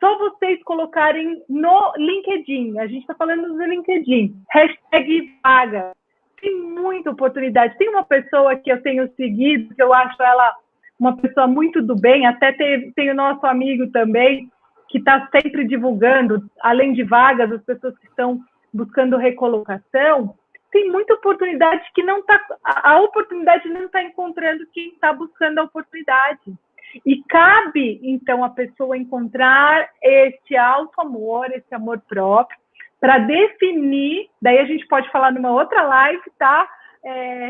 Só vocês colocarem no LinkedIn, a gente está falando do LinkedIn, #vaga. Tem muita oportunidade. Tem uma pessoa que eu tenho seguido, que eu acho ela uma pessoa muito do bem, até tem o nosso amigo também, que está sempre divulgando, além de vagas, as pessoas que estão buscando recolocação. Tem muita oportunidade que não está, a oportunidade não está encontrando quem está buscando a oportunidade. E cabe, então, a pessoa encontrar esse auto-amor, esse amor próprio, para definir, daí a gente pode falar numa outra live, tá,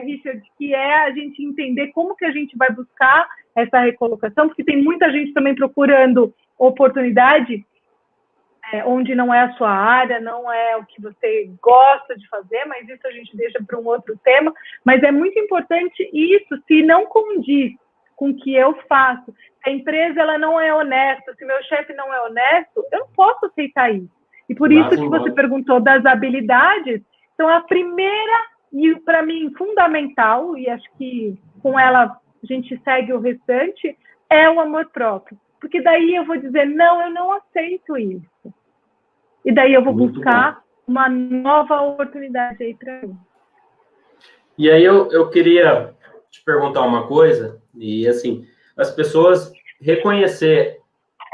Richard, que é a gente entender como que a gente vai buscar essa recolocação, porque tem muita gente também procurando oportunidade onde não é a sua área, não é o que você gosta de fazer, mas isso a gente deixa para um outro tema. Mas é muito importante isso, se não condiz com o que eu faço, se a empresa ela não é honesta, se meu chefe não é honesto, eu não posso aceitar isso. E por isso que você perguntou das habilidades. Então, a primeira, e para mim, fundamental, e acho que com ela a gente segue o restante, é o amor próprio. Porque daí eu vou dizer, não, eu não aceito isso. E daí eu vou buscar uma nova oportunidade aí para mim. E aí eu queria te perguntar uma coisa, e assim, as pessoas reconhecer.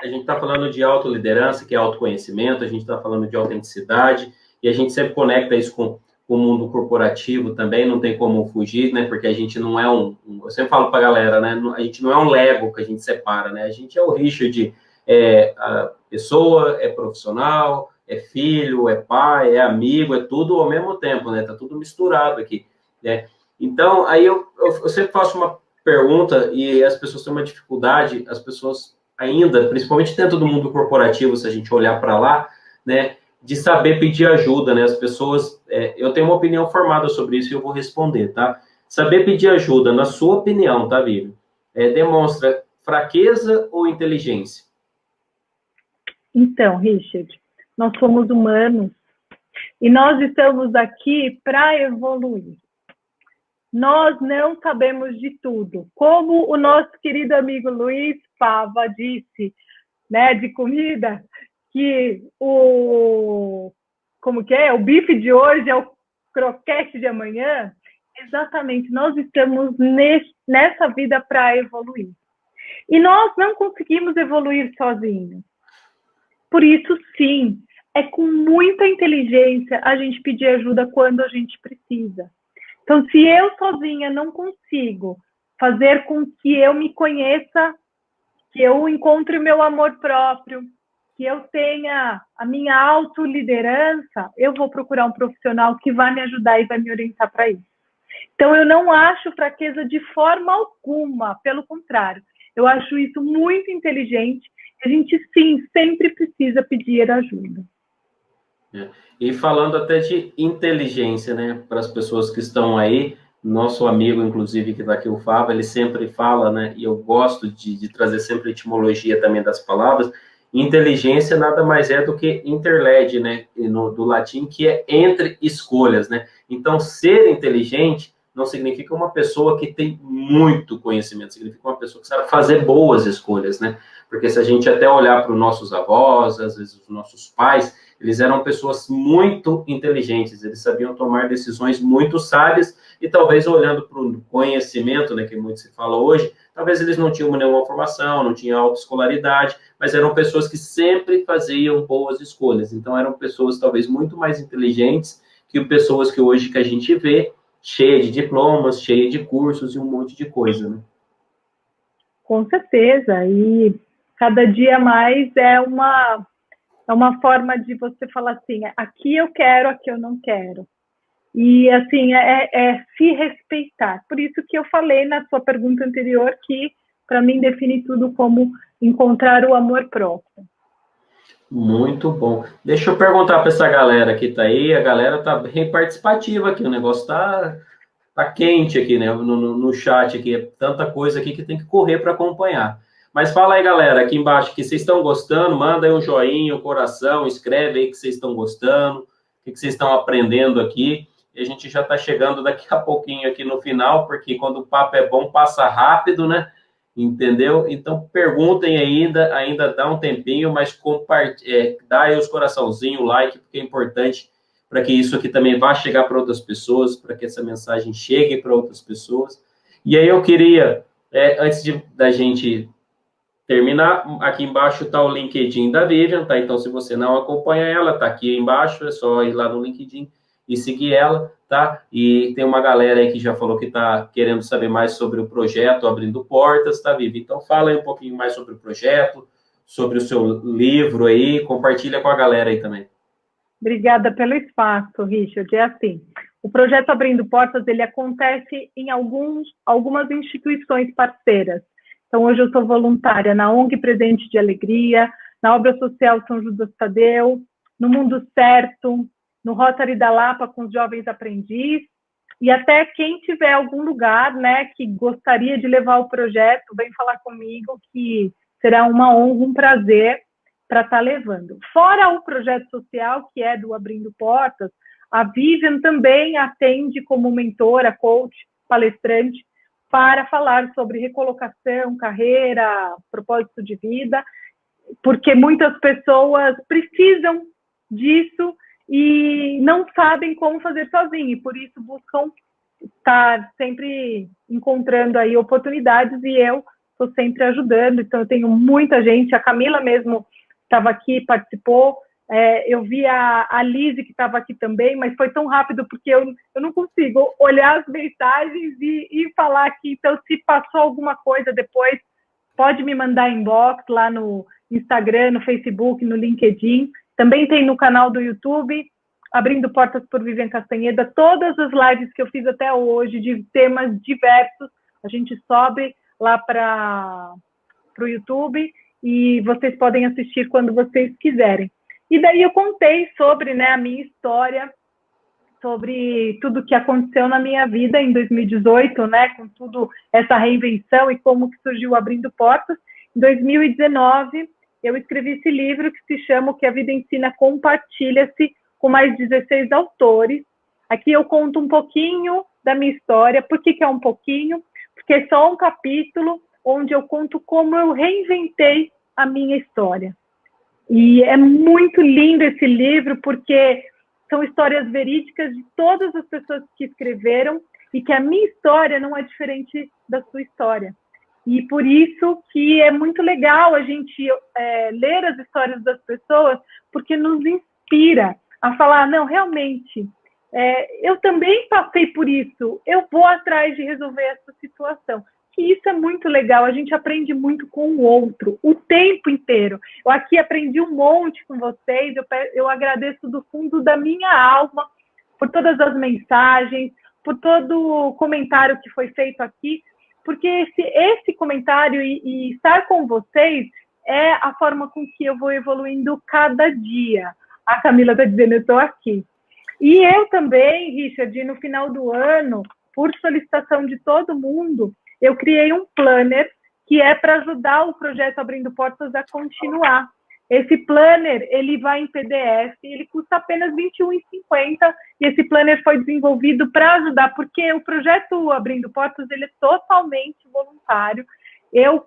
A gente está falando de autoliderança, que é autoconhecimento, a gente está falando de autenticidade, e a gente sempre conecta isso com o mundo corporativo também, não tem como fugir, né? Porque a gente não é eu sempre falo para a galera, né? A gente não é um Lego que a gente separa, né? A gente é o Richard, a pessoa, é profissional, é filho, é pai, é amigo, é tudo ao mesmo tempo, né? Tá tudo misturado aqui, né? Então, aí eu sempre faço uma pergunta e as pessoas têm uma dificuldade, as pessoas ainda, principalmente dentro do mundo corporativo, se a gente olhar para lá, né, de saber pedir ajuda, né? As pessoas, eu tenho uma opinião formada sobre isso e eu vou responder, tá? Saber pedir ajuda, na sua opinião, tá, Vivi? Demonstra fraqueza ou inteligência? Então, Richard, nós somos humanos e nós estamos aqui para evoluir. Nós não sabemos de tudo. Como o nosso querido amigo Luiz Fava disse, né, de comida, que como que é? O bife de hoje é o croquete de amanhã. Exatamente, nós estamos nessa vida para evoluir. E nós não conseguimos evoluir sozinhos. Por isso, sim, é com muita inteligência a gente pedir ajuda quando a gente precisa. Então, se eu sozinha não consigo fazer com que eu me conheça, que eu encontre o meu amor próprio, que eu tenha a minha autoliderança, eu vou procurar um profissional que vai me ajudar e vai me orientar para isso. Então, eu não acho fraqueza de forma alguma, pelo contrário. Eu acho isso muito inteligente. A gente, sim, sempre precisa pedir ajuda. E falando até de inteligência, né, para as pessoas que estão aí, nosso amigo, inclusive, que está aqui, o Fábio, ele sempre fala, né, e eu gosto de trazer sempre a etimologia também das palavras, inteligência nada mais é do que interlede, né, do latim, que é entre escolhas, né, então ser inteligente não significa uma pessoa que tem muito conhecimento, significa uma pessoa que sabe fazer boas escolhas, né, porque se a gente até olhar para os nossos avós, às vezes os nossos pais, eles eram pessoas muito inteligentes, eles sabiam tomar decisões muito sábias e talvez olhando para o conhecimento, né, que muito se fala hoje, talvez eles não tinham nenhuma formação, não tinham autoescolaridade, mas eram pessoas que sempre faziam boas escolhas. Então eram pessoas talvez muito mais inteligentes que pessoas que hoje que a gente vê, cheia de diplomas, cheia de cursos e um monte de coisa, né? Com certeza, e cada dia mais é uma forma de você falar assim, aqui eu quero, aqui eu não quero. E, assim, é se respeitar. Por isso que eu falei na sua pergunta anterior que, para mim, define tudo como encontrar o amor próprio. Muito bom. Deixa eu perguntar para essa galera que está aí, a galera está bem participativa aqui, o negócio tá quente aqui, né, no chat aqui, é tanta coisa aqui que tem que correr para acompanhar. Mas fala aí, galera, aqui embaixo, que vocês estão gostando, manda aí um joinha, um coração, escreve aí que vocês estão gostando, o que vocês estão aprendendo aqui, e a gente já está chegando daqui a pouquinho aqui no final, porque quando o papo é bom, passa rápido, né, entendeu? Então, perguntem ainda dá um tempinho, mas dá aí os coraçãozinhos, o like, porque é importante para que isso aqui também vá chegar para outras pessoas, para que essa mensagem chegue para outras pessoas. E aí eu queria, antes da gente terminar, aqui embaixo está o LinkedIn da Vivian, tá? Então, se você não acompanha ela, está aqui embaixo, é só ir lá no LinkedIn e seguir ela, tá? E tem uma galera aí que já falou que está querendo saber mais sobre o projeto Abrindo Portas, tá, Vivi? Então, fala aí um pouquinho mais sobre o projeto, sobre o seu livro aí, compartilha com a galera aí também. Obrigada pelo espaço, Richard. É assim, o projeto Abrindo Portas, ele acontece em algumas instituições parceiras. Então, hoje eu sou voluntária na ONG Presente de Alegria, na Obra Social São Judas Tadeu, no Mundo Certo, no Rotary da Lapa com os jovens aprendizes, e até quem tiver algum lugar, né, que gostaria de levar o projeto, vem falar comigo, que será uma honra, um prazer para estar levando. Fora o projeto social, que é do Abrindo Portas, a Vivian também atende como mentora, coach, palestrante, para falar sobre recolocação, carreira, propósito de vida, porque muitas pessoas precisam disso e não sabem como fazer sozinho, e por isso buscam estar sempre encontrando aí oportunidades, e eu estou sempre ajudando, então eu tenho muita gente, a Camila mesmo estava aqui, participou, eu vi a Lise que estava aqui também, mas foi tão rápido porque eu não consigo olhar as mensagens e falar aqui, então se passou alguma coisa depois, pode me mandar inbox lá no Instagram, no Facebook, no LinkedIn, também tem no canal do YouTube, Abrindo Portas por Vivian Castanheda, todas as lives que eu fiz até hoje, de temas diversos, a gente sobe lá para o YouTube e vocês podem assistir quando vocês quiserem. E daí eu contei sobre, né, a minha história, sobre tudo que aconteceu na minha vida em 2018, né, com tudo essa reinvenção e como que surgiu Abrindo Portas. Em 2019, eu escrevi esse livro que se chama O que a Vida Ensina, Compartilha-se, com mais 16 autores. Aqui eu conto um pouquinho da minha história. Por que é um pouquinho? Porque é só um capítulo onde eu conto como eu reinventei a minha história. E é muito lindo esse livro, porque são histórias verídicas de todas as pessoas que escreveram e que a minha história não é diferente da sua história. E por isso que é muito legal a gente ler as histórias das pessoas, porque nos inspira a falar, não, realmente, eu também passei por isso, eu vou atrás de resolver essa situação. E isso é muito legal, a gente aprende muito com o outro, o tempo inteiro. Eu aqui aprendi um monte com vocês, eu agradeço do fundo da minha alma por todas as mensagens, por todo o comentário que foi feito aqui, porque esse comentário e estar com vocês é a forma com que eu vou evoluindo cada dia. A Camila está dizendo, eu estou aqui. E eu também, Richard, no final do ano, por solicitação de todo mundo, eu criei um planner que é para ajudar o projeto Abrindo Portas a continuar. Esse planner, ele vai em PDF, ele custa apenas R$ 21,50, e esse planner foi desenvolvido para ajudar, porque o projeto Abrindo Portas, ele é totalmente voluntário. Eu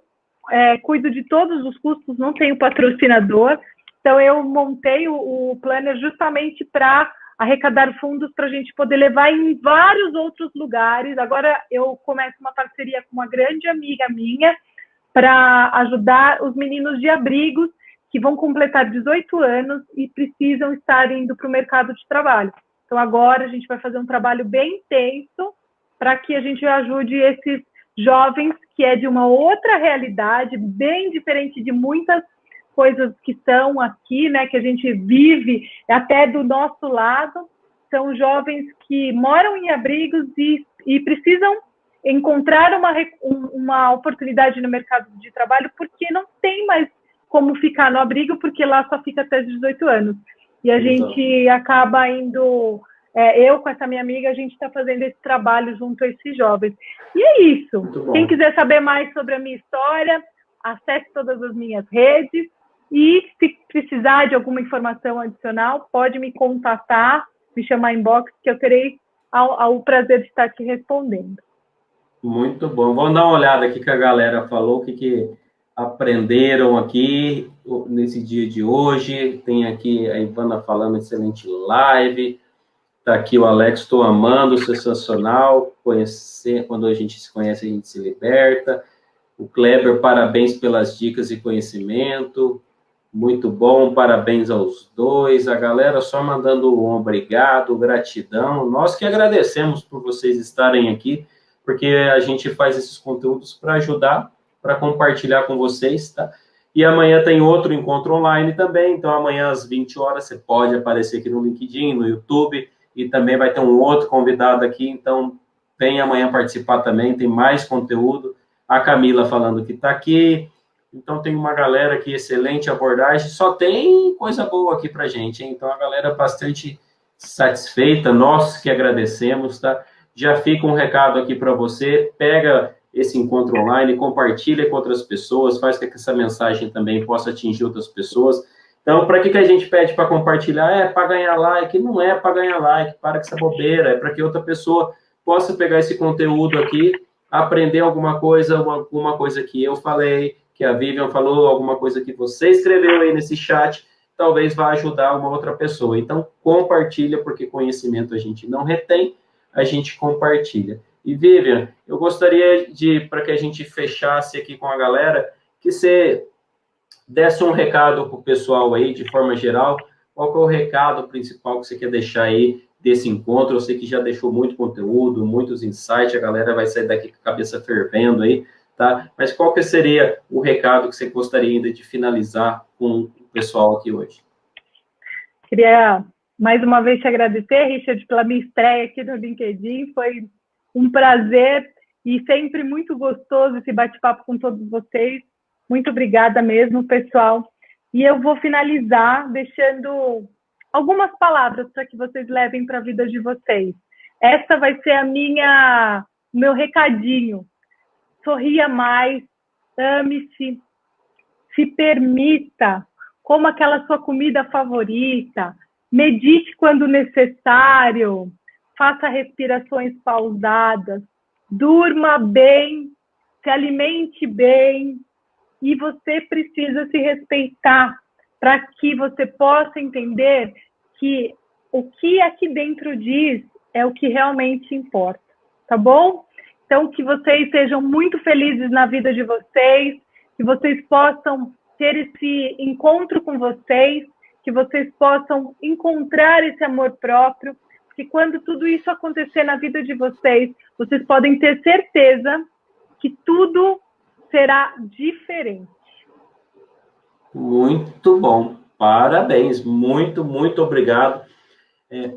cuido de todos os custos, não tenho patrocinador, então eu montei o planner justamente para arrecadar fundos para a gente poder levar em vários outros lugares. Agora eu começo uma parceria com uma grande amiga minha para ajudar os meninos de abrigos que vão completar 18 anos e precisam estar indo para o mercado de trabalho. Então agora a gente vai fazer um trabalho bem intenso para que a gente ajude esses jovens que é de uma outra realidade, bem diferente de muitas coisas que estão aqui, né, que a gente vive até do nosso lado. São jovens que moram em abrigos e precisam encontrar uma oportunidade no mercado de trabalho, porque não tem mais como ficar no abrigo, porque lá só fica até 18 anos. E a gente acaba indo... eu com essa minha amiga, a gente está fazendo esse trabalho junto a esses jovens. E é isso. Quem quiser saber mais sobre a minha história, acesse todas as minhas redes. E se precisar de alguma informação adicional, pode me contatar, me chamar inbox, que eu terei o prazer de estar te respondendo. Muito bom. Vamos dar uma olhada aqui que a galera falou, o que aprenderam aqui nesse dia de hoje. Tem aqui a Ivana falando, excelente live. Está aqui o Alex, estou amando, sensacional. Quando a gente se conhece, a gente se liberta. O Kleber, parabéns pelas dicas e conhecimento. Muito bom, parabéns aos dois. A galera só mandando um obrigado, gratidão. Nós que agradecemos por vocês estarem aqui, porque a gente faz esses conteúdos para ajudar, para compartilhar com vocês, tá? E amanhã tem outro encontro online também, então amanhã às 20 horas você pode aparecer aqui no LinkedIn, no YouTube, e também vai ter um outro convidado aqui, então vem amanhã participar também, tem mais conteúdo. A Camila falando que está aqui. Então, tem uma galera aqui, excelente abordagem, só tem coisa boa aqui pra gente, hein? Então, a galera bastante satisfeita, nós que agradecemos, tá? Já fica um recado aqui para você, pega esse encontro online, compartilha com outras pessoas, faz com que essa mensagem também possa atingir outras pessoas. Então, para que a gente pede para compartilhar? É para ganhar like? Não é para ganhar like, para com essa bobeira, é para que outra pessoa possa pegar esse conteúdo aqui, aprender alguma coisa que eu falei, que a Vivian falou, alguma coisa que você escreveu aí nesse chat, talvez vá ajudar uma outra pessoa. Então, compartilha, porque conhecimento a gente não retém, a gente compartilha. E, Vivian, eu gostaria para que a gente fechasse aqui com a galera, que você desse um recado para o pessoal aí, de forma geral, qual que é o recado principal que você quer deixar aí desse encontro? Eu sei que já deixou muito conteúdo, muitos insights, a galera vai sair daqui com a cabeça fervendo aí, tá? Mas qual que seria o recado que você gostaria ainda de finalizar com o pessoal aqui hoje? Queria mais uma vez te agradecer, Richard, pela minha estreia aqui no LinkedIn. Foi um prazer e sempre muito gostoso esse bate-papo com todos vocês. Muito obrigada mesmo, pessoal. E eu vou finalizar deixando algumas palavras para que vocês levem para a vida de vocês. Essa vai ser meu recadinho. Sorria mais, ame-se, se permita, coma aquela sua comida favorita, medite quando necessário, faça respirações pausadas, durma bem, se alimente bem, e você precisa se respeitar para que você possa entender que o que aqui dentro diz é o que realmente importa, tá bom? Então, que vocês sejam muito felizes na vida de vocês, que vocês possam ter esse encontro com vocês, que vocês possam encontrar esse amor próprio, porque quando tudo isso acontecer na vida de vocês, vocês podem ter certeza que tudo será diferente. Muito bom, parabéns, muito, muito obrigado.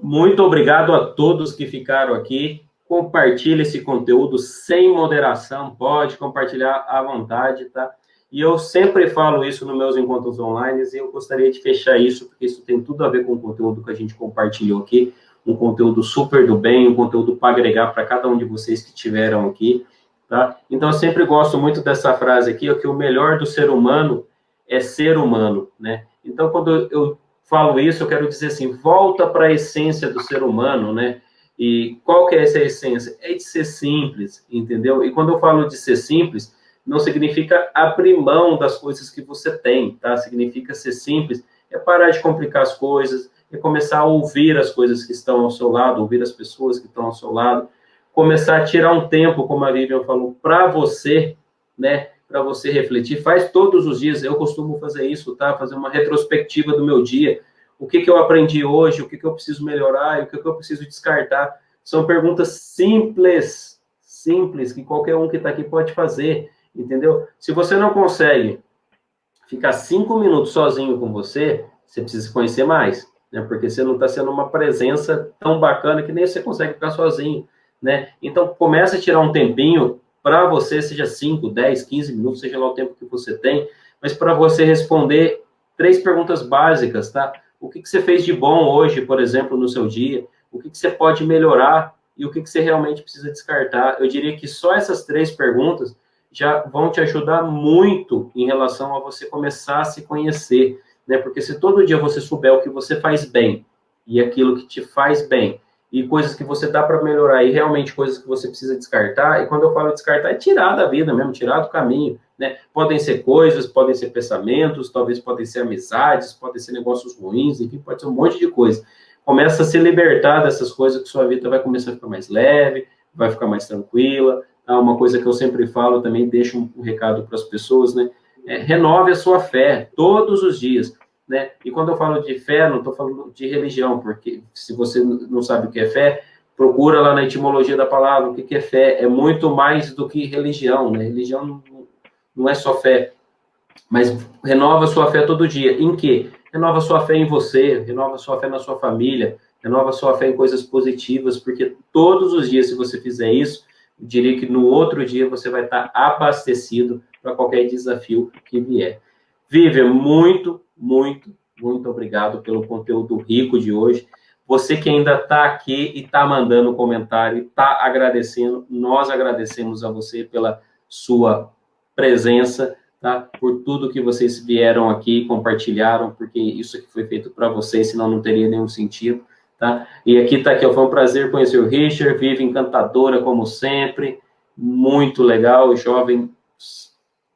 Muito obrigado a todos que ficaram aqui. Compartilhe esse conteúdo sem moderação, pode compartilhar à vontade, tá? E eu sempre falo isso nos meus encontros online e eu gostaria de fechar isso, porque isso tem tudo a ver com o conteúdo que a gente compartilhou aqui, um conteúdo super do bem, um conteúdo para agregar para cada um de vocês que estiveram aqui, tá? Então, eu sempre gosto muito dessa frase aqui, que o melhor do ser humano é ser humano, né? Então, quando eu falo isso, eu quero dizer assim, volta para a essência do ser humano, né? E qual que é essa essência? É de ser simples, entendeu? E quando eu falo de ser simples, não significa abrir mão das coisas que você tem, tá? Significa ser simples, é parar de complicar as coisas, é começar a ouvir as coisas que estão ao seu lado, ouvir as pessoas que estão ao seu lado, começar a tirar um tempo, como a Vivian falou, para você, né? Para você refletir, faz todos os dias, eu costumo fazer isso, tá? Fazer uma retrospectiva do meu dia, o que eu aprendi hoje, o que eu preciso melhorar, o que eu preciso descartar. São perguntas simples, que qualquer um que está aqui pode fazer, entendeu? Se você não consegue ficar 5 minutos sozinho com você, você precisa se conhecer mais, né? Porque você não está sendo uma presença tão bacana que nem você consegue ficar sozinho, né? Então, começa a tirar um tempinho para você, seja 5, 10, 15 minutos, seja lá o tempo que você tem, mas para você responder 3 perguntas básicas, tá? O que você fez de bom hoje, por exemplo, no seu dia? O que você pode melhorar e o que você realmente precisa descartar? Eu diria que só essas 3 perguntas já vão te ajudar muito em relação a você começar a se conhecer, né? Porque se todo dia você souber o que você faz bem e aquilo que te faz bem, e coisas que você dá para melhorar, e realmente coisas que você precisa descartar, e quando eu falo descartar, é tirar da vida mesmo, tirar do caminho, né? Podem ser coisas, podem ser pensamentos, talvez podem ser amizades, podem ser negócios ruins, enfim, pode ser um monte de coisa. Começa a se libertar dessas coisas, que sua vida vai começar a ficar mais leve, vai ficar mais tranquila. Uma coisa que eu sempre falo também, deixo um recado para as pessoas, né? Renove a sua fé todos os dias, né? E quando eu falo de fé, não estou falando de religião, porque se você não sabe o que é fé, procura lá na etimologia da palavra o que é fé. É muito mais do que religião, né? Religião não é só fé, mas renova a sua fé todo dia. Em quê? Renova a sua fé em você, renova a sua fé na sua família, renova a sua fé em coisas positivas, porque todos os dias, se você fizer isso, eu diria que no outro dia você vai estar abastecido para qualquer desafio que vier. Vivian, muito, muito, muito obrigado pelo conteúdo rico de hoje. Você que ainda está aqui e está mandando comentário, está agradecendo, nós agradecemos a você pela sua presença, tá? Por tudo que vocês vieram aqui, compartilharam, porque isso aqui foi feito para vocês, senão não teria nenhum sentido, tá? E aqui está aqui, foi um prazer conhecer o Richard, Vivian encantadora como sempre, muito legal, jovem,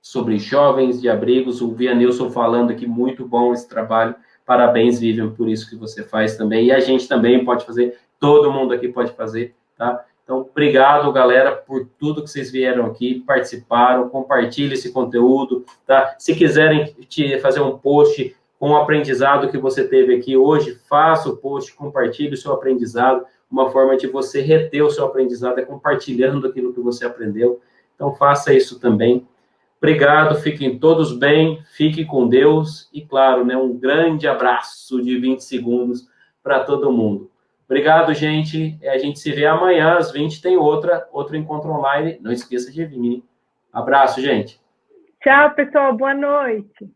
sobre jovens de abrigos, o Vianilson falando aqui, muito bom esse trabalho, parabéns, Vivian, por isso que você faz também, e a gente também pode fazer, todo mundo aqui pode fazer, tá? Então, obrigado, galera, por tudo que vocês vieram aqui, participaram, compartilhem esse conteúdo, tá? Se quiserem fazer um post com o aprendizado que você teve aqui hoje, faça o post, compartilhe o seu aprendizado. Uma forma de você reter o seu aprendizado é compartilhando aquilo que você aprendeu. Então, faça isso também. Obrigado, fiquem todos bem, fiquem com Deus e, claro, né, um grande abraço de 20 segundos para todo mundo. Obrigado, gente. A gente se vê amanhã, às 20, tem outro encontro online. Não esqueça de vir. Abraço, gente. Tchau, pessoal. Boa noite.